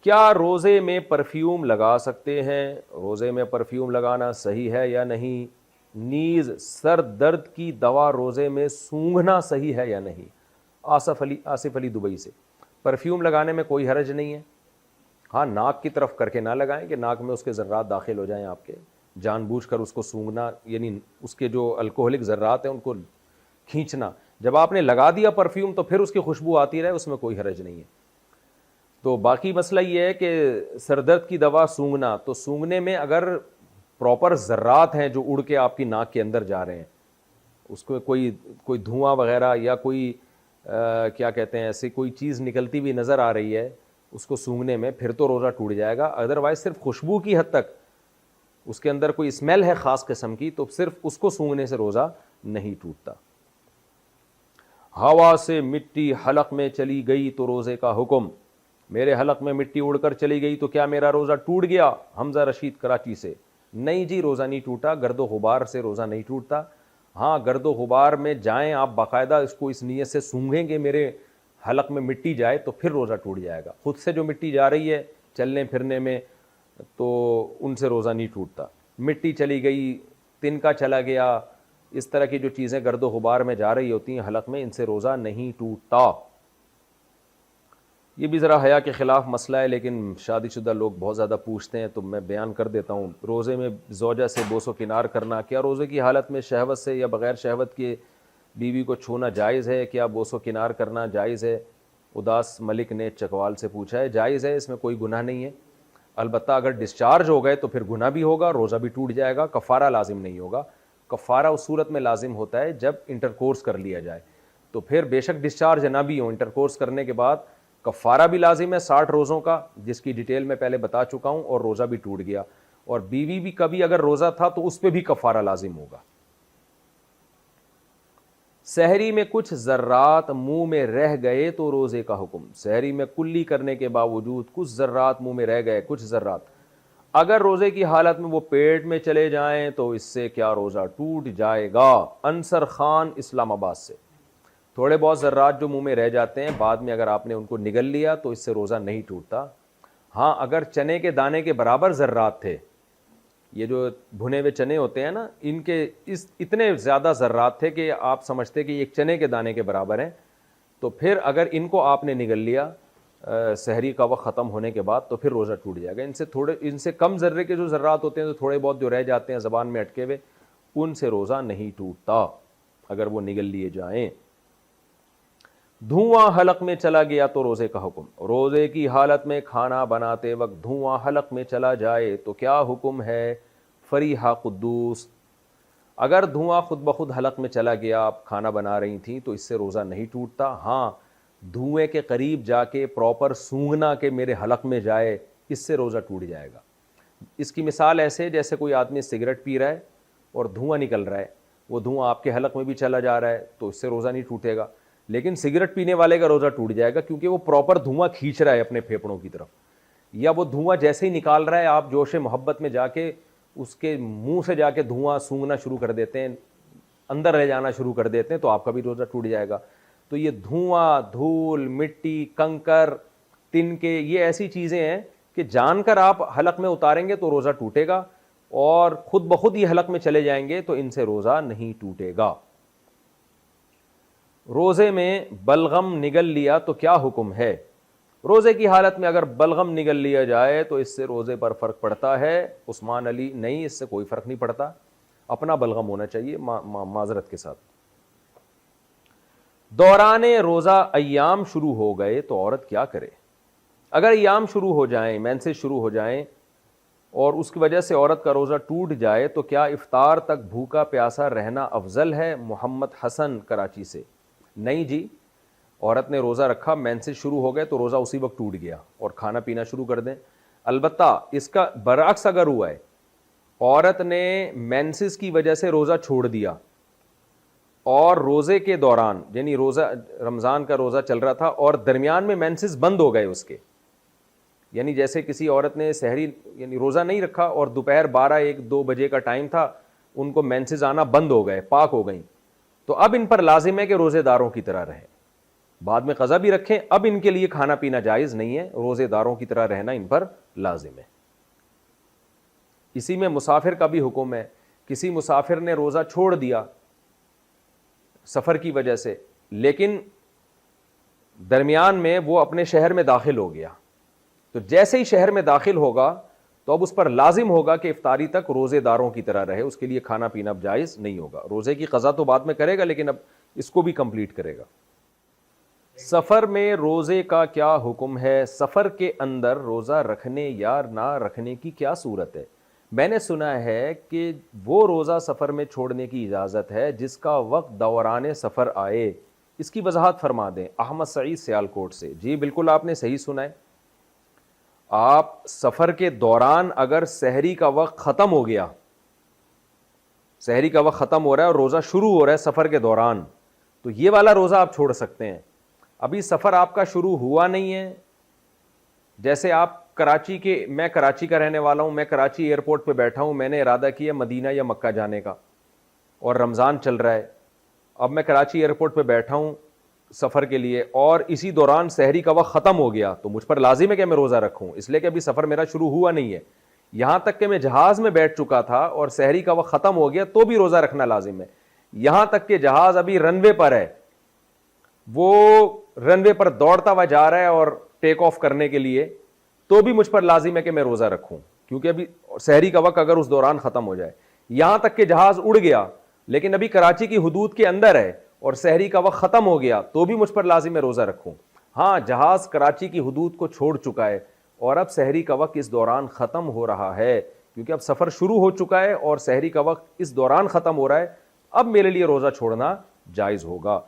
A: کیا روزے میں پرفیوم لگا سکتے ہیں؟ روزے میں پرفیوم لگانا صحیح ہے یا نہیں؟ نیز سر درد کی دوا روزے میں سونگھنا صحیح ہے یا نہیں؟ آصف علی دبئی سے. پرفیوم لگانے میں کوئی حرج نہیں ہے, ہاں ناک کی طرف کر کے نہ لگائیں کہ ناک میں اس کے ذرات داخل ہو جائیں آپ کے, جان بوجھ کر اس کو سونگھنا, یعنی اس کے جو الکوہلک ذرات ہیں ان کو کھینچنا. جب آپ نے لگا دیا پرفیوم تو پھر اس کی خوشبو آتی رہے, اس میں کوئی حرج نہیں ہے. تو باقی مسئلہ یہ ہے کہ سر درد کی دوا سونگھنا, تو سونگھنے میں اگر پراپر ذرات ہیں جو اڑ کے آپ کی ناک کے اندر جا رہے ہیں, اس کو کوئی دھواں وغیرہ یا کوئی کیا کہتے ہیں ایسی کوئی چیز نکلتی ہوئی نظر آ رہی ہے اس کو سونگھنے میں, پھر تو روزہ ٹوٹ جائے گا. ادروائز صرف خوشبو کی حد تک, اس کے اندر کوئی اسمیل ہے خاص قسم کی, تو صرف اس کو سونگھنے سے روزہ نہیں ٹوٹتا. ہوا سے مٹی حلق میں چلی گئی تو روزے کا حکم. میرے حلق میں مٹی اڑ کر چلی گئی تو کیا میرا روزہ ٹوٹ گیا؟ حمزہ رشید کراچی سے. نہیں جی روزہ نہیں ٹوٹا, گرد و غبار سے روزہ نہیں ٹوٹتا. ہاں گرد و غبار میں جائیں آپ باقاعدہ اس کو اس نیت سے سونگھیں کہ میرے حلق میں مٹی جائے تو پھر روزہ ٹوٹ جائے گا. خود سے جو مٹی جا رہی ہے چلنے پھرنے میں تو ان سے روزہ نہیں ٹوٹتا. مٹی چلی گئی, تنکا چلا گیا, اس طرح کی جو چیزیں گرد و غبار میں جا رہی ہوتی ہیں حلق میں, ان سے روزہ نہیں ٹوٹتا. یہ بھی ذرا حیا کے خلاف مسئلہ ہے, لیکن شادی شدہ لوگ بہت زیادہ پوچھتے ہیں تو میں بیان کر دیتا ہوں. روزے میں زوجہ سے بوس و کنار کرنا, کیا روزے کی حالت میں شہوت سے یا بغیر شہوت کے بیوی کو چھونا جائز ہے؟ کیا بوس و کنار کرنا جائز ہے؟ اداس ملک نے چکوال سے پوچھا ہے. جائز ہے, اس میں کوئی گناہ نہیں ہے. البتہ اگر ڈسچارج ہو گئے تو پھر گناہ بھی ہوگا, روزہ بھی ٹوٹ جائے گا, کفارہ لازم نہیں ہوگا. کفارہ اس صورت میں لازم ہوتا ہے جب انٹرکورس کر لیا جائے, تو پھر بے شک ڈسچارج نہ بھی ہو, انٹرکورس کرنے کے بعد کفارہ بھی لازم ہے 60 روزوں کا, جس کی ڈیٹیل میں پہلے بتا چکا ہوں, اور روزہ بھی ٹوٹ گیا. اور بیوی بھی کبھی اگر روزہ تھا تو اس پہ بھی کفارہ لازم ہوگا. سحری میں کچھ ذرات منہ میں رہ گئے تو روزے کا حکم. سحری میں کلی کرنے کے باوجود کچھ ذرات منہ میں رہ گئے, کچھ ذرات, اگر روزے کی حالت میں وہ پیٹ میں چلے جائیں تو اس سے کیا روزہ ٹوٹ جائے گا؟ انصر خان اسلام آباد سے. تھوڑے بہت ذرات جو منہ میں رہ جاتے ہیں بعد میں اگر آپ نے ان کو نگل لیا تو اس سے روزہ نہیں ٹوٹتا. ہاں اگر چنے کے دانے کے برابر ذرات تھے, یہ جو بھنے ہوئے چنے ہوتے ہیں نا, ان کے اتنے زیادہ ذرات تھے کہ آپ سمجھتے کہ ایک چنے کے دانے کے برابر ہیں, تو پھر اگر ان کو آپ نے نگل لیا سحری کا وقت ختم ہونے کے بعد تو پھر روزہ ٹوٹ جائے گا. ان سے کم ذرے کے جو ذرات ہوتے ہیں تو تھوڑے بہت جو رہ جاتے ہیں زبان میں اٹکے ہوئے, ان سے روزہ نہیں ٹوٹتا اگر وہ نگل لیے جائیں. دھواں حلق میں چلا گیا تو روزے کا حکم. روزے کی حالت میں کھانا بناتے وقت دھواں حلق میں چلا جائے تو کیا حکم ہے؟ فریحہ قدوس. اگر دھواں خود بخود حلق میں چلا گیا, آپ کھانا بنا رہی تھیں, تو اس سے روزہ نہیں ٹوٹتا. ہاں دھوئیں کے قریب جا کے پراپر سونگنا کہ میرے حلق میں جائے, اس سے روزہ ٹوٹ جائے گا. اس کی مثال ایسے جیسے کوئی آدمی سگریٹ پی رہا ہے اور دھواں نکل رہا ہے, وہ دھواں آپ کے حلق میں بھی چلا جا رہا ہے تو اس سے روزہ نہیں ٹوٹے گا. لیکن سگریٹ پینے والے کا روزہ ٹوٹ جائے گا کیونکہ وہ پراپر دھواں کھینچ رہا ہے اپنے پھیپھڑوں کی طرف, یا وہ دھواں جیسے ہی نکال رہا ہے آپ جوش محبت میں جا کے اس کے منہ سے جا کے دھواں سونگنا شروع کر دیتے ہیں, اندر رہ جانا شروع کر دیتے ہیں, تو آپ کا بھی روزہ ٹوٹ جائے گا. تو یہ دھواں, دھول, مٹی, کنکر, تنکے, یہ ایسی چیزیں ہیں کہ جان کر آپ حلق میں اتاریں گے تو روزہ ٹوٹے گا, اور خود بخود یہ حلق میں چلے جائیں گے تو ان سے روزہ نہیں ٹوٹے گا. روزے میں بلغم نگل لیا تو کیا حکم ہے؟ روزے کی حالت میں اگر بلغم نگل لیا جائے تو اس سے روزے پر فرق پڑتا ہے. عثمان علی نہیں, اس سے کوئی فرق نہیں پڑتا, اپنا بلغم ہونا چاہیے معذرت کے ساتھ. دوران روزہ ایام شروع ہو گئے تو عورت کیا کرے؟ اگر ایام شروع ہو جائیں, مینسز شروع ہو جائیں اور اس کی وجہ سے عورت کا روزہ ٹوٹ جائے تو کیا افطار تک بھوکا پیاسا رہنا افضل ہے؟ محمد حسن کراچی سے. نہیں جی, عورت نے روزہ رکھا, مینسز شروع ہو گئے تو روزہ اسی وقت ٹوٹ گیا اور کھانا پینا شروع کر دیں. البتہ اس کا برعکس اگر ہوا ہے, عورت نے مینسز کی وجہ سے روزہ چھوڑ دیا اور روزے کے دوران, یعنی روزہ رمضان کا روزہ چل رہا تھا اور درمیان میں مینسز بند ہو گئے اس کے, یعنی جیسے کسی عورت نے سحری یعنی روزہ نہیں رکھا اور دوپہر 12-1-2 بجے کا ٹائم تھا, ان کو مینسز آنا بند ہو گئے, پاک ہو گئیں, تو اب ان پر لازم ہے کہ روزے داروں کی طرح رہیں. بعد میں قضا بھی رکھیں, اب ان کے لیے کھانا پینا جائز نہیں ہے, روزے داروں کی طرح رہنا ان پر لازم ہے. اسی میں مسافر کا بھی حکم ہے. کسی مسافر نے روزہ چھوڑ دیا سفر کی وجہ سے, لیکن درمیان میں وہ اپنے شہر میں داخل ہو گیا, تو جیسے ہی شہر میں داخل ہوگا تو اب اس پر لازم ہوگا کہ افطاری تک روزے داروں کی طرح رہے, اس کے لیے کھانا پینا اب جائز نہیں ہوگا. روزے کی قضا تو بعد میں کرے گا لیکن اب اس کو بھی کمپلیٹ کرے گا. سفر میں روزے کا کیا حکم ہے؟ سفر کے اندر روزہ رکھنے یا نہ رکھنے کی کیا صورت ہے؟ میں نے سنا ہے کہ وہ روزہ سفر میں چھوڑنے کی اجازت ہے جس کا وقت دوران سفر آئے. اس کی وضاحت فرما دیں. احمد سعید سیالکوٹ سے. جی بالکل آپ نے صحیح سنا ہے. آپ سفر کے دوران اگر سحری کا وقت ختم ہو گیا, سحری کا وقت ختم ہو رہا ہے اور روزہ شروع ہو رہا ہے سفر کے دوران, تو یہ والا روزہ آپ چھوڑ سکتے ہیں. ابھی سفر آپ کا شروع ہوا نہیں ہے, جیسے آپ میں کراچی کا رہنے والا ہوں, میں کراچی ایئرپورٹ پہ بیٹھا ہوں, میں نے ارادہ کیا مدینہ یا مکہ جانے کا, اور رمضان چل رہا ہے. اب میں کراچی ایئرپورٹ پہ بیٹھا ہوں سفر کے لیے, اور اسی دوران سحری کا وقت ختم ہو گیا, تو مجھ پر لازم ہے کہ میں روزہ رکھوں, اس لیے کہ ابھی سفر میرا شروع ہوا نہیں ہے. یہاں تک کہ میں جہاز میں بیٹھ چکا تھا اور سحری کا وقت ختم ہو گیا تو بھی روزہ رکھنا لازم ہے. یہاں تک کہ جہاز ابھی رن وے پر ہے, وہ رن وے پر دوڑتا ہوا جا رہا ہے اور ٹیک آف کرنے کے لیے, تو بھی مجھ پر لازم ہے کہ میں روزہ رکھوں, کیونکہ ابھی سحری کا وقت اگر اس دوران ختم ہو جائے. یہاں تک کہ جہاز اڑ گیا لیکن ابھی کراچی کی حدود کے اندر ہے اور سحری کا وقت ختم ہو گیا تو بھی مجھ پر لازم ہے روزہ رکھوں. ہاں, جہاز کراچی کی حدود کو چھوڑ چکا ہے اور اب سحری کا وقت اس دوران ختم ہو رہا ہے, کیونکہ اب سفر شروع ہو چکا ہے اور سحری کا وقت اس دوران ختم ہو رہا ہے. اب میرے لیے روزہ چھوڑنا جائز ہوگا.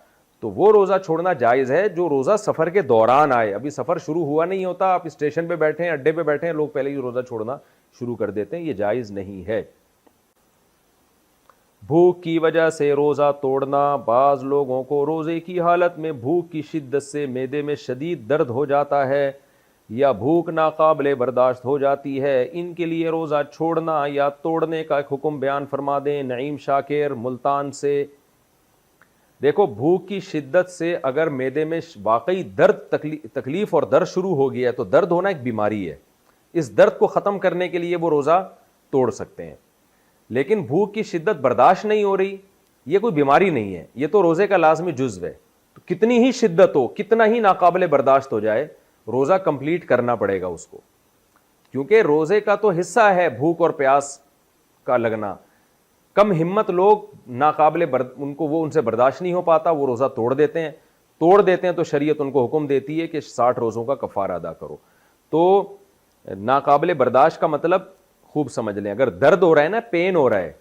A: تو وہ روزہ چھوڑنا جائز ہے جو روزہ سفر کے دوران آئے. ابھی سفر شروع ہوا نہیں ہوتا, آپ اسٹیشن پہ بیٹھے ہیں, اڈے پہ بیٹھے ہیں, لوگ پہلے ہی روزہ چھوڑنا شروع کر دیتے ہیں, یہ جائز نہیں ہے. بھوک کی وجہ سے روزہ توڑنا. بعض لوگوں کو روزے کی حالت میں بھوک کی شدت سے معدے میں شدید درد ہو جاتا ہے یا بھوک ناقابل برداشت ہو جاتی ہے, ان کے لیے روزہ چھوڑنا یا توڑنے کا ایک حکم بیان فرما دیں. نعیم شاکر ملتان سے. دیکھو, بھوک کی شدت سے اگر معدے میں واقعی درد تکلیف اور درد شروع ہو گیا ہے تو درد ہونا ایک بیماری ہے, اس درد کو ختم کرنے کے لیے وہ روزہ توڑ سکتے ہیں. لیکن بھوک کی شدت برداشت نہیں ہو رہی, یہ کوئی بیماری نہیں ہے, یہ تو روزے کا لازمی جزو ہے. تو کتنی ہی شدت ہو, کتنا ہی ناقابل برداشت ہو جائے, روزہ کمپلیٹ کرنا پڑے گا اس کو, کیونکہ روزے کا تو حصہ ہے بھوک اور پیاس کا لگنا. کم ہمت لوگ ان سے برداشت نہیں ہو پاتا, وہ روزہ توڑ دیتے ہیں تو شریعت ان کو حکم دیتی ہے کہ 60 روزوں کا کفارہ ادا کرو. تو ناقابل برداشت کا مطلب خوب سمجھ لیں, اگر درد ہو رہا ہے نا, پین ہو رہا ہے,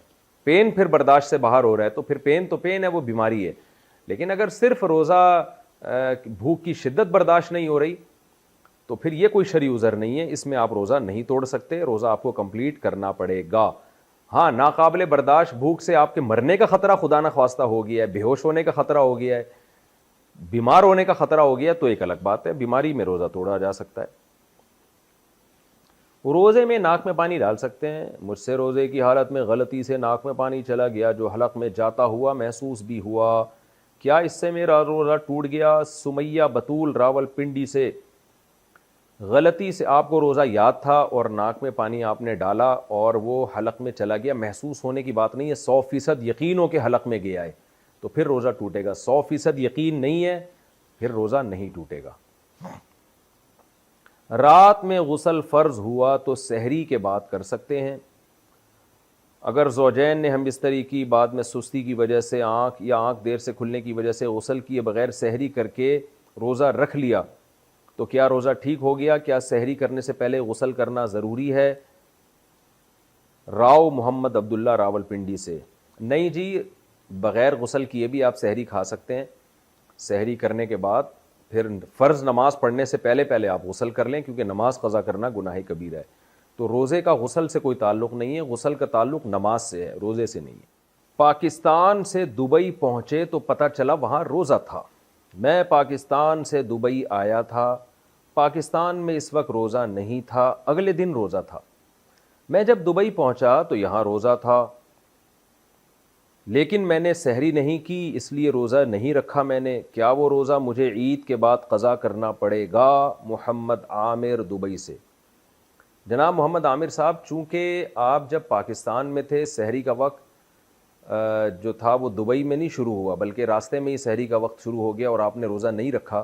A: پین پھر برداشت سے باہر ہو رہا ہے, تو پھر پین تو پین ہے, وہ بیماری ہے. لیکن اگر صرف روزہ بھوک کی شدت برداشت نہیں ہو رہی تو پھر یہ کوئی شرعی عذر نہیں ہے, اس میں آپ روزہ نہیں توڑ سکتے, روزہ آپ کو کمپلیٹ کرنا پڑے گا. ہاں, ناقابل برداشت بھوک سے آپ کے مرنے کا خطرہ خدا نہ خواستہ ہو گیا ہے, بے ہوش ہونے کا خطرہ ہو گیا ہے, بیمار ہونے کا خطرہ ہو گیا تو ایک الگ بات ہے, بیماری میں روزہ توڑا جا سکتا ہے. روزے میں ناک میں پانی ڈال سکتے ہیں. مجھ سے روزے کی حالت میں غلطی سے ناک میں پانی چلا گیا جو حلق میں جاتا ہوا محسوس بھی ہوا, کیا اس سے میرا روزہ ٹوٹ گیا؟ سمیہ بطول راول پنڈی سے. غلطی سے آپ کو روزہ یاد تھا اور ناک میں پانی آپ نے ڈالا اور وہ حلق میں چلا گیا, محسوس ہونے کی بات نہیں ہے, 100% یقین ہو کہ حلق میں گیا ہے تو پھر روزہ ٹوٹے گا. 100% یقین نہیں ہے پھر روزہ نہیں ٹوٹے گا. رات میں غسل فرض ہوا تو سحری کے بعد کر سکتے ہیں. اگر زوجین نے ہم بستری کی, بعد میں سستی کی وجہ سے آنکھ دیر سے کھلنے کی وجہ سے غسل کیے بغیر سحری کر کے روزہ رکھ لیا تو کیا روزہ ٹھیک ہو گیا؟ کیا سحری کرنے سے پہلے غسل کرنا ضروری ہے؟ راؤ محمد عبداللہ راول پنڈی سے. نہیں جی, بغیر غسل کیے بھی آپ سحری کھا سکتے ہیں. سحری کرنے کے بعد پھر فرض نماز پڑھنے سے پہلے آپ غسل کر لیں, کیونکہ نماز قضا کرنا گناہ کبیرہ ہے. تو روزے کا غسل سے کوئی تعلق نہیں ہے, غسل کا تعلق نماز سے ہے, روزے سے نہیں ہے. پاکستان سے دبئی پہنچے تو پتہ چلا وہاں روزہ تھا. میں پاکستان سے دبئی آیا تھا, پاکستان میں اس وقت روزہ نہیں تھا, اگلے دن روزہ تھا. میں جب دبئی پہنچا تو یہاں روزہ تھا, لیکن میں نے سحری نہیں کی اس لیے روزہ نہیں رکھا میں نے. کیا وہ روزہ مجھے عید کے بعد قضا کرنا پڑے گا؟ محمد عامر دبئی سے. جناب محمد عامر صاحب, چونکہ آپ جب پاکستان میں تھے سحری کا وقت جو تھا وہ دبئی میں نہیں شروع ہوا بلکہ راستے میں ہی سحری کا وقت شروع ہو گیا اور آپ نے روزہ نہیں رکھا,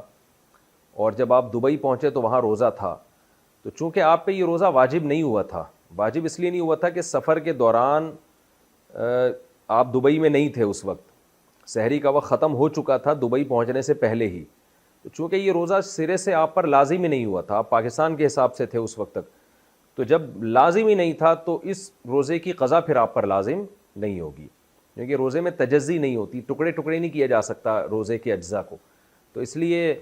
A: اور جب آپ دبئی پہنچے تو وہاں روزہ تھا. تو چونکہ آپ پہ یہ روزہ واجب نہیں ہوا تھا, واجب اس لیے نہیں ہوا تھا کہ سفر کے دوران آپ دبئی میں نہیں تھے, اس وقت سحری کا وقت ختم ہو چکا تھا دبئی پہنچنے سے پہلے ہی. تو چونکہ یہ روزہ سرے سے آپ پر لازم ہی نہیں ہوا تھا, آپ پاکستان کے حساب سے تھے اس وقت تک, تو جب لازم ہی نہیں تھا تو اس روزے کی قضا پھر آپ پر لازم نہیں ہوگی, کیونکہ روزے میں تجزی نہیں ہوتی, ٹکڑے ٹکڑے نہیں کیا جا سکتا روزے کے اجزاء کو. تو اس لیے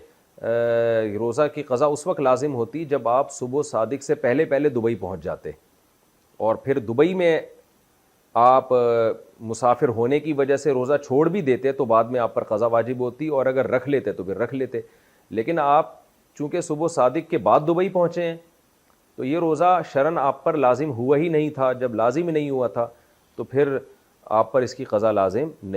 A: روزہ کی قضا اس وقت لازم ہوتی جب آپ صبح صادق سے پہلے دبئی پہنچ جاتے, اور پھر دبئی میں آپ مسافر ہونے کی وجہ سے روزہ چھوڑ بھی دیتے تو بعد میں آپ پر قضا واجب ہوتی, اور اگر رکھ لیتے تو پھر رکھ لیتے. لیکن آپ چونکہ صبح صادق کے بعد دبئی پہنچے ہیں تو یہ روزہ شرعاً آپ پر لازم ہوا ہی نہیں تھا. جب لازم ہی نہیں ہوا تھا تو پھر آپ پر اس کی قضا لازم نہیں.